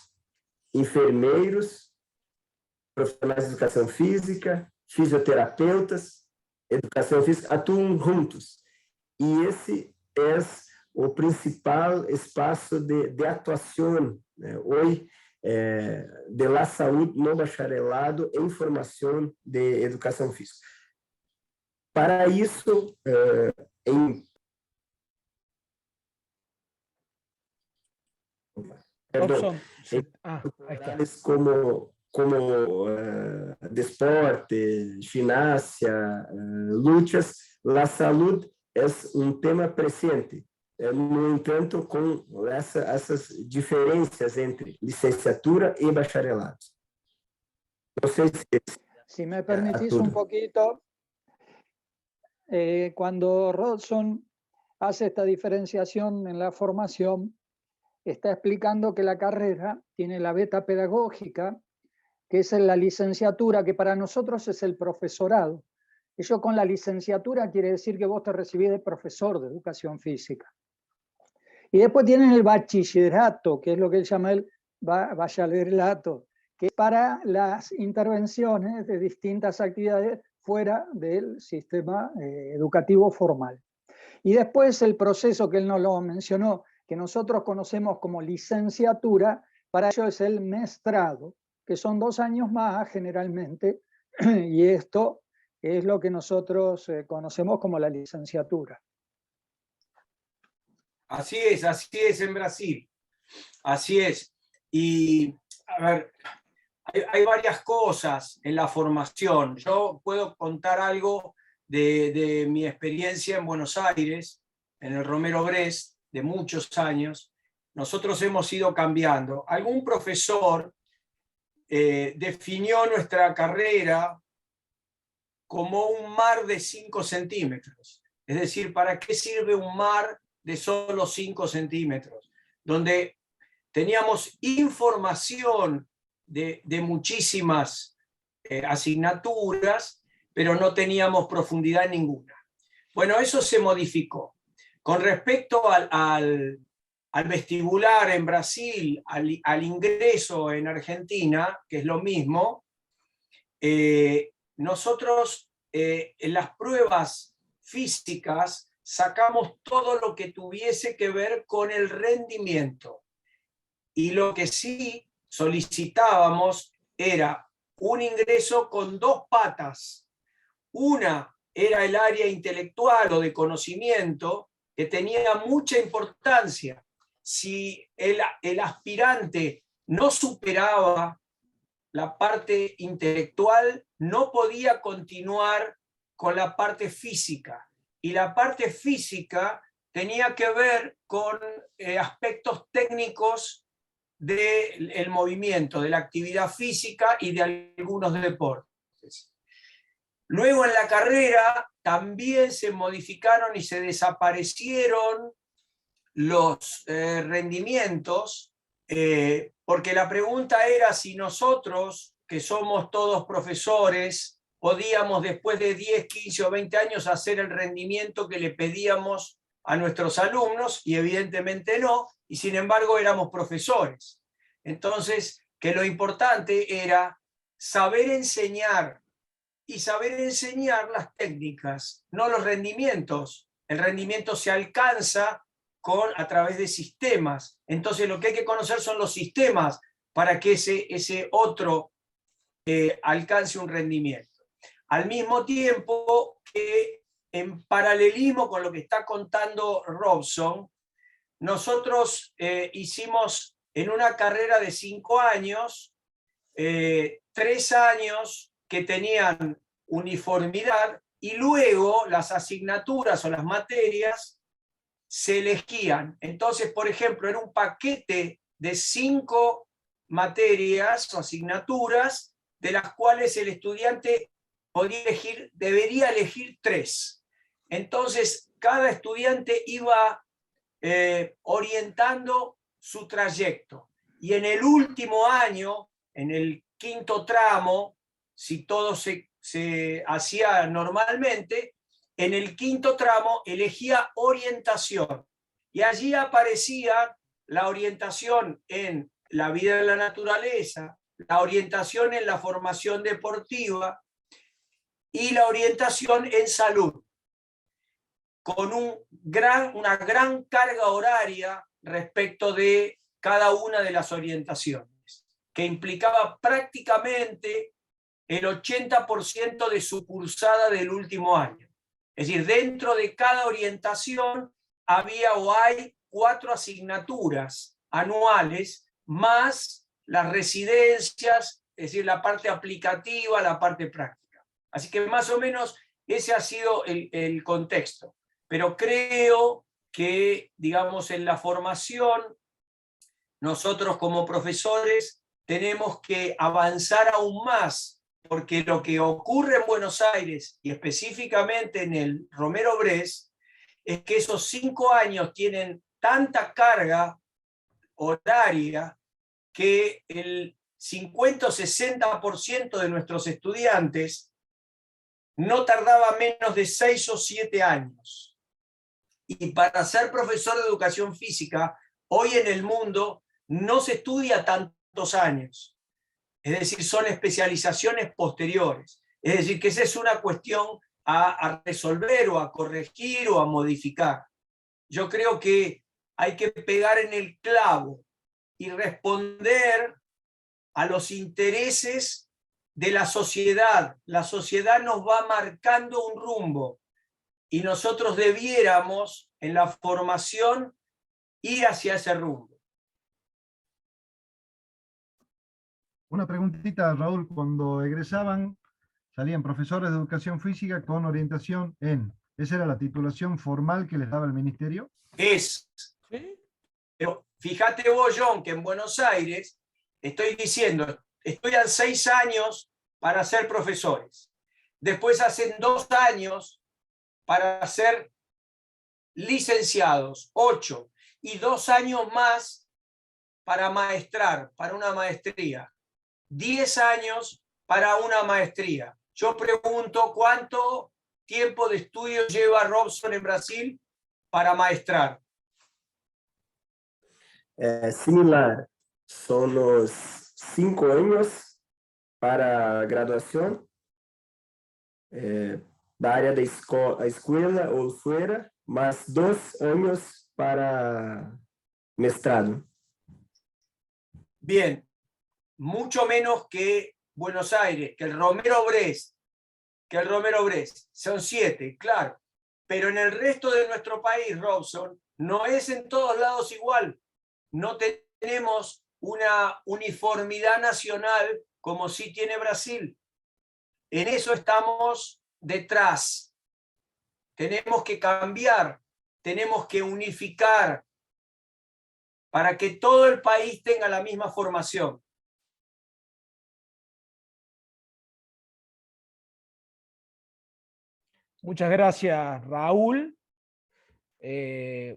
enfermeiros, profissionais de educação física, fisioterapeutas, educação física, atuam juntos. E esse é o principal espaço de atuação, né, hoje, de la saúde no bacharelado em formação de educação física. Para isso, como desporte, ginástica, lutas, a saúde é um tema presente. No entanto, com essas diferenças entre licenciatura e bacharelado. Não sei si me permitís un poquito, cuando Rodson hace esta diferenciación en la formación, está explicando que la carrera tiene la beta pedagógica, que es la licenciatura, que para nosotros es el profesorado. Eso con la licenciatura quiere decir que vos te recibís de profesor de educación física. Y después tienen el bachillerato, que es lo que él llama el bacharelato, que es para las intervenciones de distintas actividades fuera del sistema educativo formal. Y después el proceso que él nos lo mencionó, que nosotros conocemos como licenciatura, para ello es el mestrado, que son 2 años más generalmente, y esto es lo que nosotros conocemos como la licenciatura. Así es en Brasil. Así es. Y, a ver, hay varias cosas en la formación. Yo puedo contar algo de mi experiencia en Buenos Aires, en el Romero Brest, de muchos años. Nosotros hemos ido cambiando. Algún profesor definió nuestra carrera como un mar de 5 centímetros. Es decir, ¿para qué sirve un mar de solo 5 centímetros? Donde teníamos información de muchísimas asignaturas, pero no teníamos profundidad ninguna. Bueno, eso se modificó. Con respecto al vestibular en Brasil, al ingreso en Argentina, que es lo mismo, nosotros en las pruebas físicas sacamos todo lo que tuviese que ver con el rendimiento. Y lo que sí solicitábamos era un ingreso con 2 patas. Una era el área intelectual o de conocimiento, que tenía mucha importancia. Si el aspirante no superaba la parte intelectual, no podía continuar con la parte física. Y la parte física tenía que ver con aspectos técnicos del movimiento, de la actividad física y de algunos deportes. Luego en la carrera también se modificaron y se desaparecieron los rendimientos, porque la pregunta era si nosotros, que somos todos profesores, podíamos después de 10, 15 o 20 años hacer el rendimiento que le pedíamos a nuestros alumnos, y evidentemente no, y sin embargo éramos profesores. Entonces, que lo importante era saber enseñar, y saber enseñar las técnicas, no los rendimientos. El rendimiento se alcanza a través de sistemas. Entonces lo que hay que conocer son los sistemas para que ese otro alcance un rendimiento. Al mismo tiempo que, en paralelismo con lo que está contando Robson, nosotros hicimos en una carrera de 5 años, 3 años que tenían uniformidad, y luego las asignaturas o las materias se elegían. Entonces, por ejemplo, era un paquete de 5 materias o asignaturas, de las cuales el estudiante debería elegir 3. Entonces, cada estudiante iba orientando su trayecto. Y en el último año, en el 5.º tramo, si todo se hacía normalmente, en el 5.º tramo elegía orientación. Y allí aparecía la orientación en la vida de la naturaleza, la orientación en la formación deportiva y la orientación en salud, con una gran carga horaria respecto de cada una de las orientaciones, que implicaba prácticamente el 80% de su cursada del último año. Es decir, dentro de cada orientación había o hay 4 asignaturas anuales, más las residencias, es decir, la parte aplicativa, la parte práctica. Así que más o menos ese ha sido el contexto. Pero creo que, digamos, en la formación, nosotros como profesores tenemos que avanzar aún más, porque lo que ocurre en Buenos Aires, y específicamente en el Romero Brest, es que esos 5 años tienen tanta carga horaria que el 50 o 60% de nuestros estudiantes no tardaba menos de 6 o 7 años. Y para ser profesor de educación física, hoy en el mundo no se estudia tantos años. Es decir, son especializaciones posteriores. Es decir, que esa es una cuestión a resolver o a corregir o a modificar. Yo creo que hay que pegar en el clavo y responder a los intereses de la sociedad. La sociedad nos va marcando un rumbo y nosotros debiéramos en la formación ir hacia ese rumbo. Una preguntita, Raúl, cuando egresaban, salían profesores de educación física con orientación en, ¿esa era la titulación formal que les daba el ministerio? Es, pero fíjate vos, John, que en Buenos Aires, estoy diciendo, estudian 6 años para ser profesores. Después hacen 2 años para ser licenciados, 8, y 2 años más para maestrar, para una maestría. 10 años para una maestría. Yo pregunto cuánto tiempo de estudio lleva Robson en Brasil para maestrar. Similar, son los 5 años para graduación, da área de escuela o fuera, más 2 años para mestrado. Bien, mucho menos que Buenos Aires, que el Romero Brest, son 7, claro. Pero en el resto de nuestro país, Robson, no es en todos lados igual. No tenemos una uniformidad nacional como sí tiene Brasil. En eso estamos detrás. Tenemos que cambiar, tenemos que unificar para que todo el país tenga la misma formación. Muchas gracias, Raúl.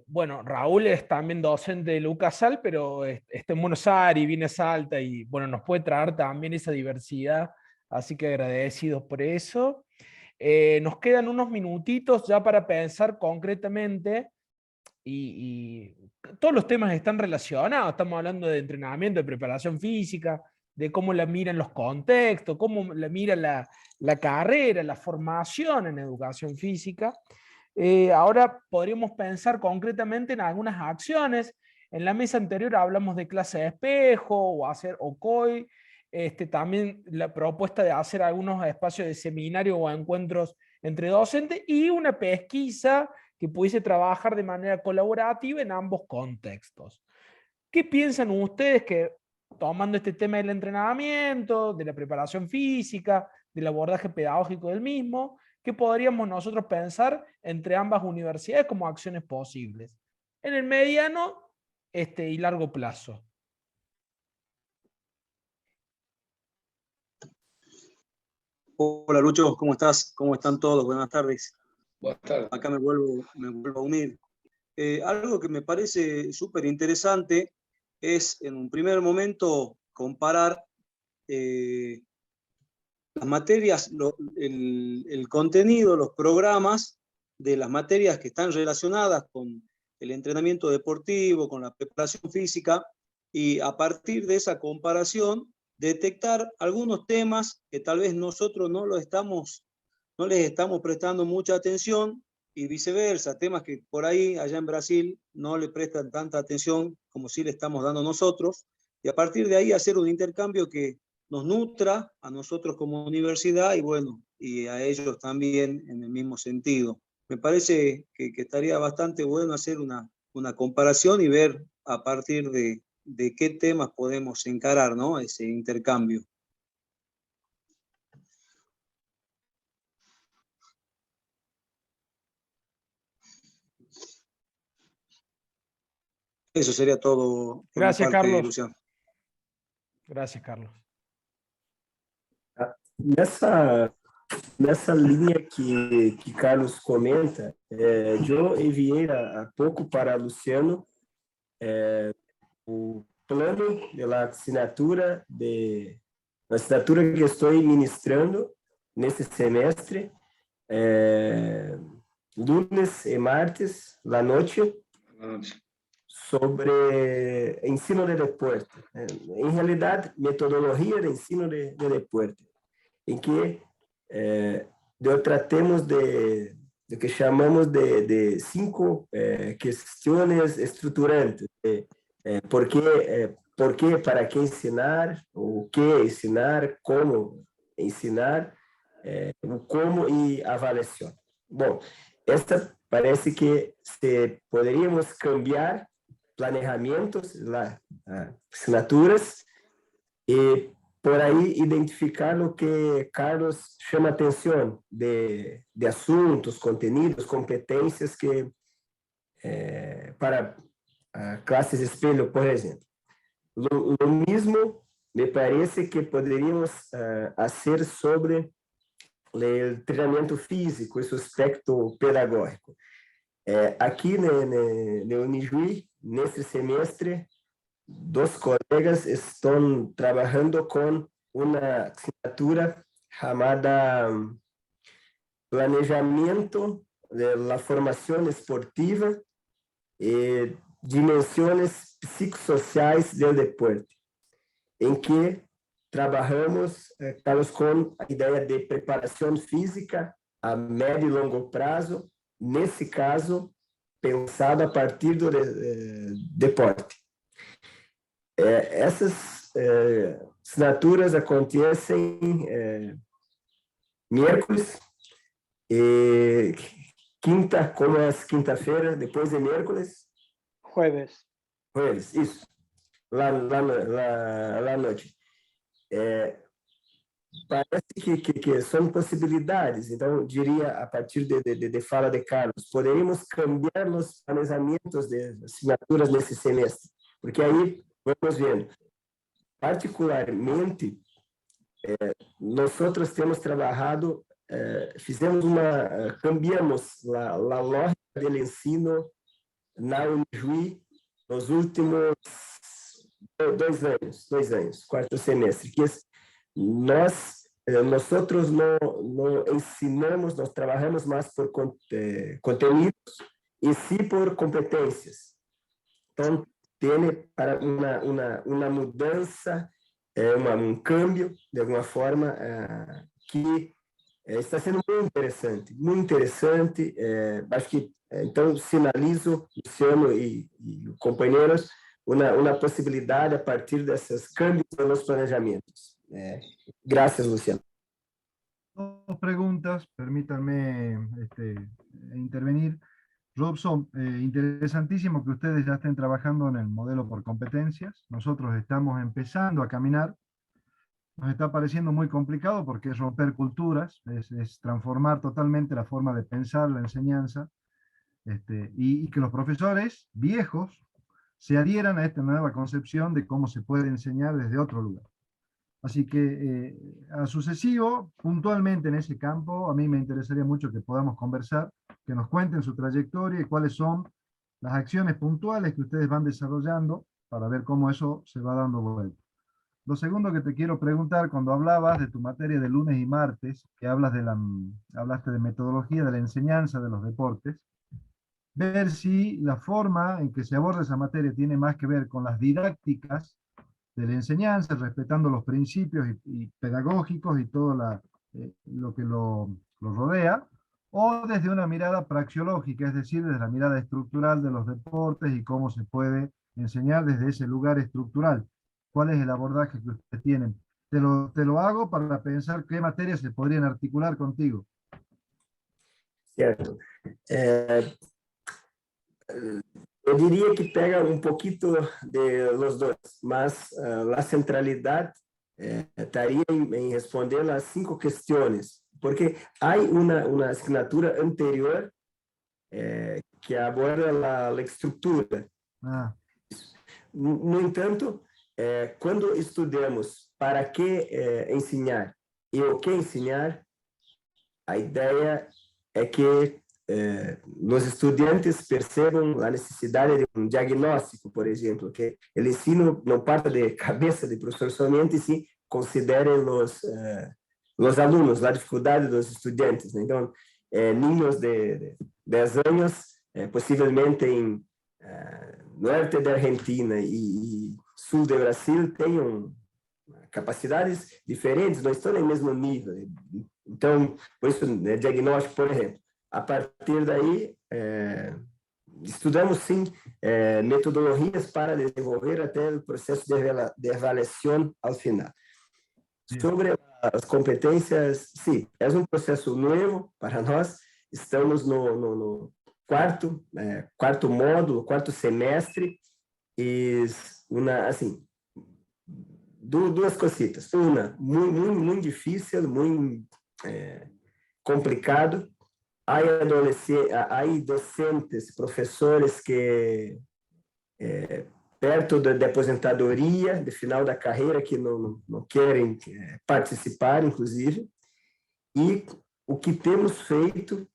Bueno, Raúl es también docente de LucasSal, pero está en Buenos Aires y viene a Salta y bueno, nos puede traer también esa diversidad, así que agradecidos por eso. Nos quedan unos minutitos ya para pensar concretamente y todos los temas están relacionados, estamos hablando de entrenamiento, de preparación física, de cómo la miran los contextos, cómo la mira la carrera, la formación en educación física. Ahora podríamos pensar concretamente en algunas acciones. En la mesa anterior hablamos de clase de espejo o hacer OCOI, también la propuesta de hacer algunos espacios de seminario o encuentros entre docentes y una pesquisa que pudiese trabajar de manera colaborativa en ambos contextos. ¿Qué piensan ustedes que, tomando este tema del entrenamiento, de la preparación física, del abordaje pedagógico del mismo, qué podríamos nosotros pensar entre ambas universidades como acciones posibles en el mediano y largo plazo? Hola Lucho, ¿cómo estás? ¿Cómo están todos? Buenas tardes. Buenas tardes. Acá me vuelvo a unir. Algo que me parece súper interesante es, en un primer momento, comparar las materias, el contenido, los programas de las materias que están relacionadas con el entrenamiento deportivo, con la preparación física, y a partir de esa comparación, detectar algunos temas que tal vez nosotros no les estamos prestando mucha atención, y viceversa, temas que por ahí, allá en Brasil, no le prestan tanta atención como sí le estamos dando nosotros, y a partir de ahí hacer un intercambio que nos nutra a nosotros como universidad y bueno, y a ellos también en el mismo sentido. Me parece que estaría bastante bueno hacer una comparación y ver a partir de qué temas podemos encarar, ¿no? Ese intercambio. Eso sería todo. Gracias, parte, Carlos. Luciano. Gracias, Carlos. Nessa linha que Carlos comenta, eu enviei há pouco para Luciano o plano da assinatura que estou ministrando nesse semestre, lunes e martes, la noche, sobre ensino de deporte. Em realidade, metodologia de ensino de deporte, em que tratemos de que chamamos de 5 questões estruturantes. Por quê, para que ensinar, o que ensinar, como ensinar, o como e a avaliação. Bom, esta parece que poderíamos cambiar planejamentos, assinaturas, e por aí identificar o que Carlos chama atenção de assuntos, conteúdos, competências que para classes espelho, por exemplo. Lo mesmo me parece que poderíamos fazer sobre o treinamento físico, esse aspecto pedagógico. Aqui no Unijuí, neste semestre, 2 colegas estão trabalhando com uma asignatura chamada Planejamento da Formação Esportiva e Dimensões Psicossociais do Deporte, em que trabalhamos com a ideia de preparação física a médio e longo prazo, nesse caso, pensado a partir do deporte. Essas assinaturas acontecem miércoles e quinta, como é quinta-feira, depois de miércoles? Jueves. Jueves, isso. Lá à noite. Parece que são possibilidades. Então, diria, a partir de fala de Carlos, poderíamos cambiar os planejamentos de assinaturas nesse semestre, porque aí vamos vendo. Particularmente, nós temos trabalhado, cambiamos a lógica do ensino na Unijuí nos últimos 2 anos, quarto semestre, que nós não ensinamos, nós trabalhamos mais por conteúdos e sim por competências. Então, tem para uma mudança, cambio, de alguma forma, que está sendo muito interessante. Acho que, então, sinalizo, Luciano e companheiros, uma possibilidade a partir desses cambios nos planejamentos. Gracias, Luciano. 2 preguntas, permítanme intervenir. Robson, interesantísimo que ustedes ya estén trabajando en el modelo por competencias. Nosotros estamos empezando a caminar. Nos está pareciendo muy complicado porque es romper culturas, es transformar totalmente la forma de pensar la enseñanza, y que los profesores viejos se adhieran a esta nueva concepción de cómo se puede enseñar desde otro lugar. Así que a sucesivo, puntualmente en ese campo, a mí me interesaría mucho que podamos conversar, que nos cuenten su trayectoria y cuáles son las acciones puntuales que ustedes van desarrollando para ver cómo eso se va dando vuelta. Lo segundo que te quiero preguntar, cuando hablabas de tu materia de lunes y martes, que hablaste de metodología de la enseñanza de los deportes, ver si la forma en que se aborda esa materia tiene más que ver con las didácticas de la enseñanza, respetando los principios y pedagógicos y todo lo que lo rodea, o desde una mirada praxeológica, es decir, desde la mirada estructural de los deportes y cómo se puede enseñar desde ese lugar estructural. ¿Cuál es el abordaje que ustedes tienen? Te lo hago para pensar qué materias se podrían articular contigo. Cierto. Eu diria que pega poquito de los dois, mas a centralidade estaria em responder as 5 questões, porque há uma assinatura anterior que aborda a estrutura. No entanto, quando estudamos para que ensinar e o que ensinar, a ideia é que os estudantes percebam a necessidade de diagnóstico, por exemplo, que o ensino não parta de cabeça de professor somente, e sim considere os alunos, a dificuldade dos estudantes. Então, niños de 10 anos, possivelmente em norte da Argentina e sul do Brasil, tenham capacidades diferentes, não estão no mesmo nível. Então, por isso, diagnóstico, por exemplo. A partir daí, estudamos, sim, metodologias para desenvolver até o processo de avaliação ao final. Sobre as competências, sim, é um processo novo para nós. Estamos no quarto módulo, quarto semestre, e assim, duas cositas. Uma, muito difícil, muito complicado. Há docentes, professores que perto de aposentadoria, de final da carreira, que não querem participar, inclusive. E o que temos feito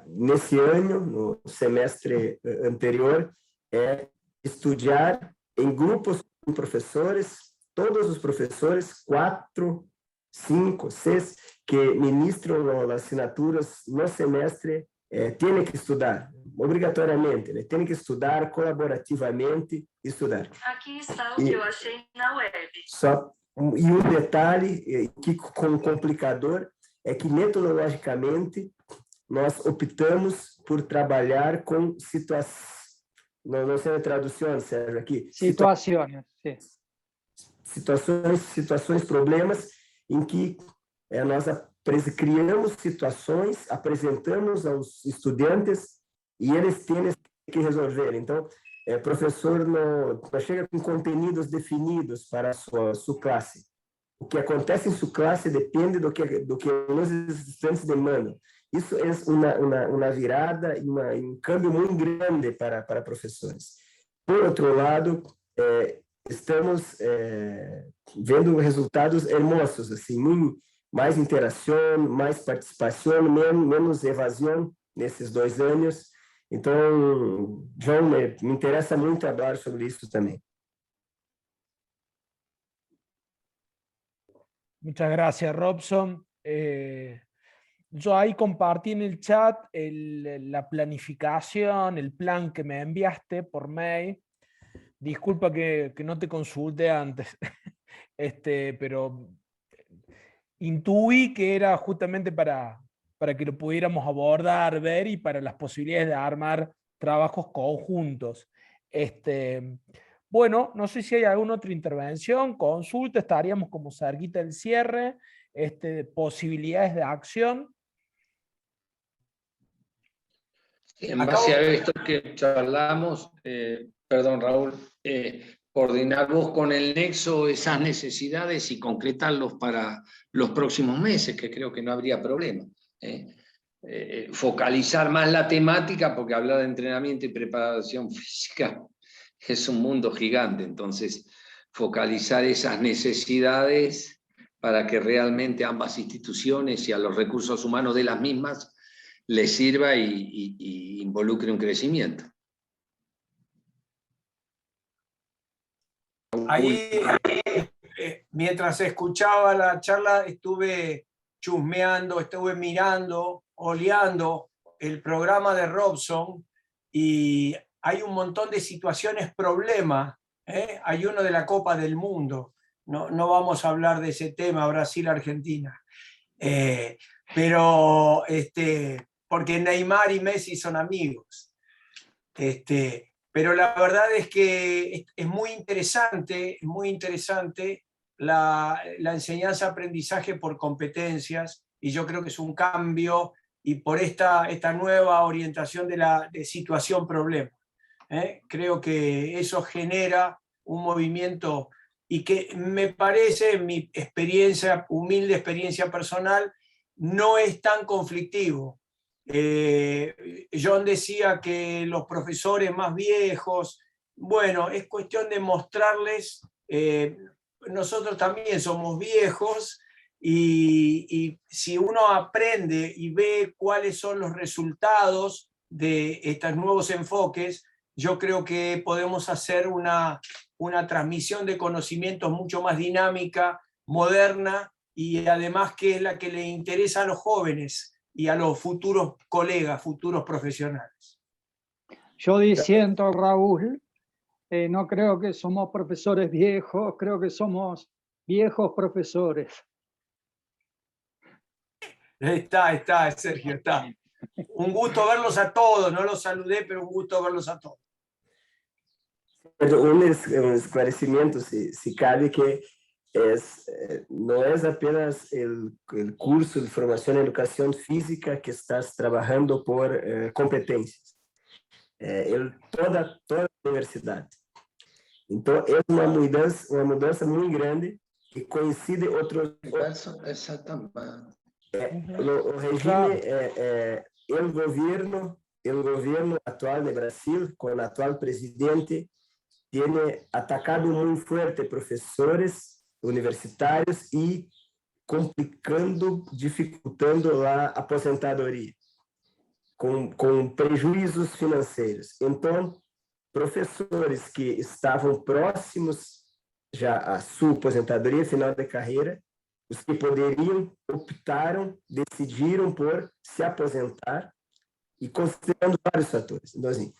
nesse ano, no semestre anterior, é estudar em grupos com professores, todos os professores, 4, 5, 6, que ministram as assinaturas no semestre, têm que estudar, obrigatoriamente, né? Têm que estudar colaborativamente, estudar. Aqui está o que eu achei na web. E um detalhe que com complicador é que metodologicamente nós optamos por trabalhar com situações, não sei a tradução, Sérgio, aqui. Situações, sim. Situações, problemas em que nós criamos situações, apresentamos aos estudantes e eles têm que resolver. Então, o professor não chega com conteúdos definidos para a sua classe. O que acontece em sua classe depende do que os estudantes demandam. Isso é uma virada e um câmbio muito grande para professores. Por outro lado, estamos vendo resultados hermosos, assim, mais interação, mais participação, menos evasão nesses 2 anos. Então, João, me interessa muito falar sobre isso também. Muchas gracias, Robson. Yo ahí compartí en el chat la planificación, el plan que me enviaste por mail. Disculpa que no te consulté antes, pero intuí que era justamente para que lo pudiéramos abordar, ver y para las posibilidades de armar trabajos conjuntos. Bueno, no sé si hay alguna otra intervención, consulta, estaríamos como cerquita del cierre, posibilidades de acción. En base a esto que charlamos, perdón Raúl, coordinar vos con el Nexo esas necesidades y concretarlos para los próximos meses, que creo que no habría problema. Focalizar más la temática, porque hablar de entrenamiento y preparación física es un mundo gigante, entonces focalizar esas necesidades para que realmente ambas instituciones y a los recursos humanos de las mismas les sirva y involucre un crecimiento. Ahí, mientras escuchaba la charla, estuve chusmeando, estuve mirando, oleando el programa de Robson y hay un montón de situaciones problema. Hay uno de la Copa del Mundo. No vamos a hablar de ese tema, Brasil-Argentina. Pero porque Neymar y Messi son amigos. Pero la verdad es que es muy interesante la enseñanza-aprendizaje por competencias, y yo creo que es un cambio, y por esta nueva orientación de situación-problema. Creo que eso genera un movimiento, y que me parece, en mi experiencia, humilde experiencia personal, no es tan conflictivo. John decía que los profesores más viejos, bueno, es cuestión de mostrarles, nosotros también somos viejos, y si uno aprende y ve cuáles son los resultados de estos nuevos enfoques, yo creo que podemos hacer una transmisión de conocimientos mucho más dinámica, moderna, y además que es la que le interesa a los jóvenes y a los futuros colegas, futuros profesionales. Yo disiento, Raúl, no creo que somos profesores viejos, creo que somos viejos profesores. Está, Sergio, está. Un gusto verlos a todos, no los saludé, pero un gusto verlos a todos. Un esclarecimiento, si cabe, que no es apenas el curso de formación en educación física que estás trabajando por competencias. Toda la universidad. Entonces, es una mudanza muy grande que coincide otros... Exactamente. O regime, el gobierno actual de Brasil, con el actual presidente, tiene atacado muy fuerte profesores universitarios y dificultando la aposentadoria, com prejuízos financeiros. Então, professores que estavam próximos já à sua aposentadoria, final de carreira, os que poderiam, decidiram por se aposentar, e considerando vários fatores. Então, assim,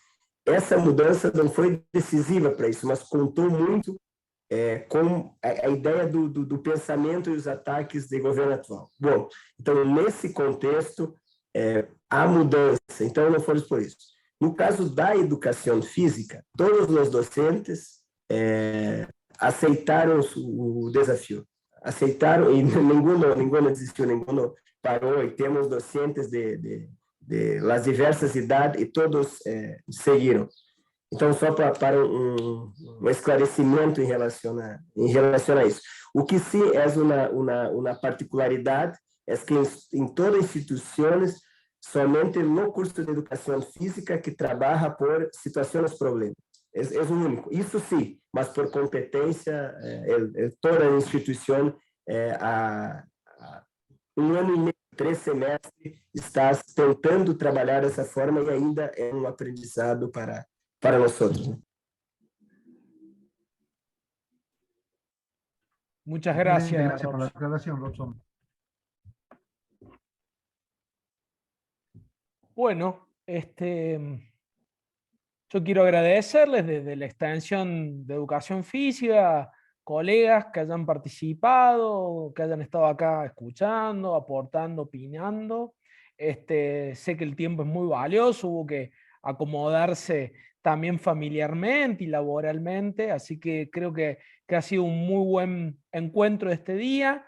essa mudança não foi decisiva para isso, mas contou muito com a ideia do pensamento e os ataques do governo atual. Bom, então, nesse contexto, há mudança, então não fomos por isso. No caso da educação física, todos os docentes aceitaram o desafio. Aceitaram e ninguém desistiu, ninguém parou, e temos docentes de las diversas idades e todos seguiram. Então, só para um esclarecimento em relação a isso. O que sim é uma particularidade é que em todas as instituições, somente no curso de educação física que trabalha por situações problemas. É o único. Isso sim, mas por competência, toda a instituição, há 1 ano e meio, 3 semestres, está tentando trabalhar dessa forma e ainda é um aprendizado para nós outros. Muchas gracias. Gracias por la aclaración, Robson. Bueno, yo quiero agradecerles desde la extensión de educación física, colegas que hayan participado, que hayan estado acá escuchando, aportando, opinando. Sé que el tiempo es muy valioso, hubo que acomodarse también familiarmente y laboralmente, así que creo que ha sido un muy buen encuentro este día,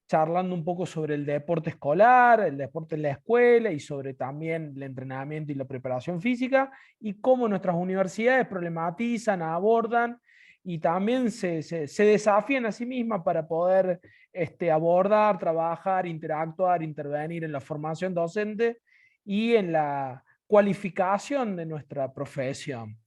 charlando un poco sobre el deporte escolar, el deporte en la escuela y sobre también el entrenamiento y la preparación física y cómo nuestras universidades problematizan, abordan y también se desafían a sí mismas para poder abordar, trabajar, interactuar, intervenir en la formación docente y en la cualificación de nuestra profesión,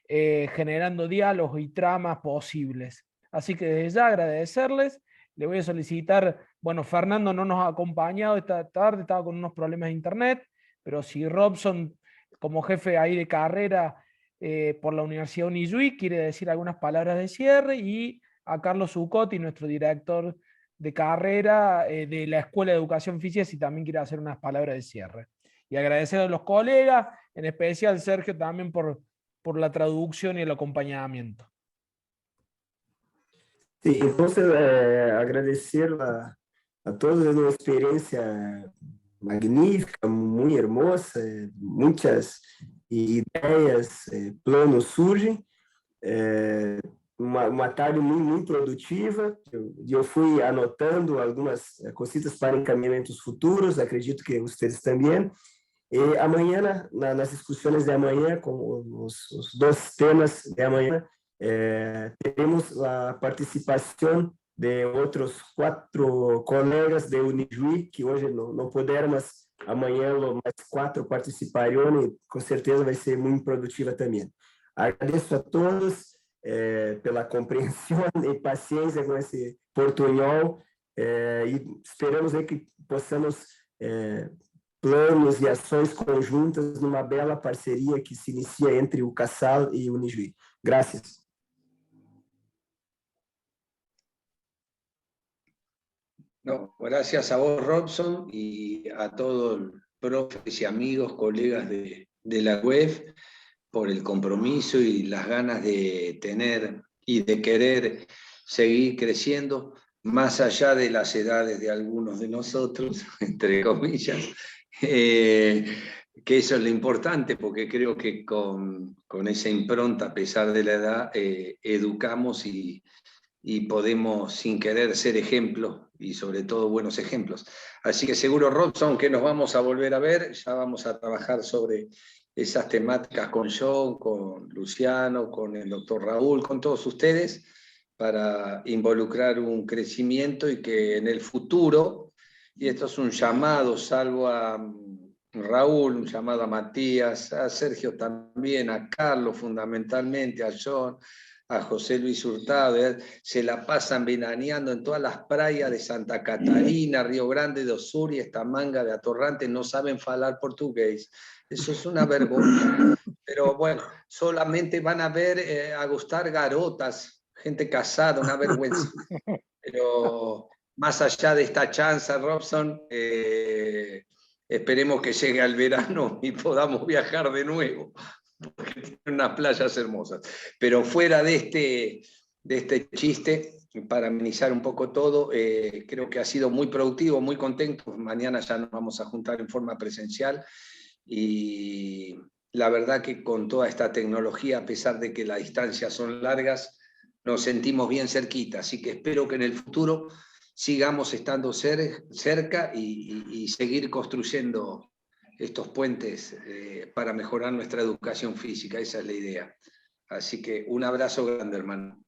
generando diálogos y tramas posibles. Así que desde ya agradecerles. Le voy a solicitar, bueno, Fernando no nos ha acompañado esta tarde, estaba con unos problemas de internet, pero si Robson, como jefe ahí de carrera por la Universidad Unijuí, quiere decir algunas palabras de cierre, y a Carlos Zucotti, nuestro director de carrera de la Escuela de Educación Física, si también quiere hacer unas palabras de cierre. Y agradecer a los colegas, en especial Sergio también por la traducción y el acompañamiento. Sí, entonces agradecer a todos, es una experiencia magnífica, muy hermosa, muchas ideias, planos surgem, uma tarde muito produtiva, eu fui anotando algumas cositas para encaminhamentos futuros, acredito que vocês também, e amanhã, nas discussões de amanhã, com os 2 temas de amanhã, teremos a participação de outros 4 colegas de Unijuí, que hoje não puderam, mas amanhã mais 4 participarão e com certeza vai ser muito produtiva também. Agradeço a todos pela compreensão e paciência com esse portunhol e esperamos que possamos planos e ações conjuntas numa bela parceria que se inicia entre o CASAL e o Unijuí. Gracias. No, gracias a vos, Robson, y a todos profes y amigos, colegas de la web, por el compromiso y las ganas de tener y de querer seguir creciendo, más allá de las edades de algunos de nosotros, entre comillas, que eso es lo importante, porque creo que con esa impronta, a pesar de la edad, educamos y y podemos sin querer ser ejemplos y sobre todo buenos ejemplos. Así que seguro, Robson, que nos vamos a volver a ver, ya vamos a trabajar sobre esas temáticas con John, con Luciano, con el doctor Raúl, con todos ustedes, para involucrar un crecimiento y que en el futuro, y esto es un llamado, salvo a Raúl, un llamado a Matías, a Sergio también, a Carlos fundamentalmente, a John, a José Luis Hurtado, se la pasan veraneando en todas las playas de Santa Catarina, Río Grande do Sur y esta manga de atorrantes, no saben hablar portugués. Eso es una vergüenza. Pero bueno, solamente van a ver a gustar garotas, gente casada, una vergüenza. Pero más allá de esta chanza, Robson, esperemos que llegue al verano y podamos viajar de nuevo, porque tiene unas playas hermosas. Pero fuera de este chiste, para amenizar un poco todo, creo que ha sido muy productivo, muy contento. Mañana ya nos vamos a juntar en forma presencial y la verdad que con toda esta tecnología, a pesar de que las distancias son largas, nos sentimos bien cerquita. Así que espero que en el futuro sigamos estando cerca y seguir construyendo estos puentes para mejorar nuestra educación física. Esa es la idea. Así que un abrazo grande, hermano.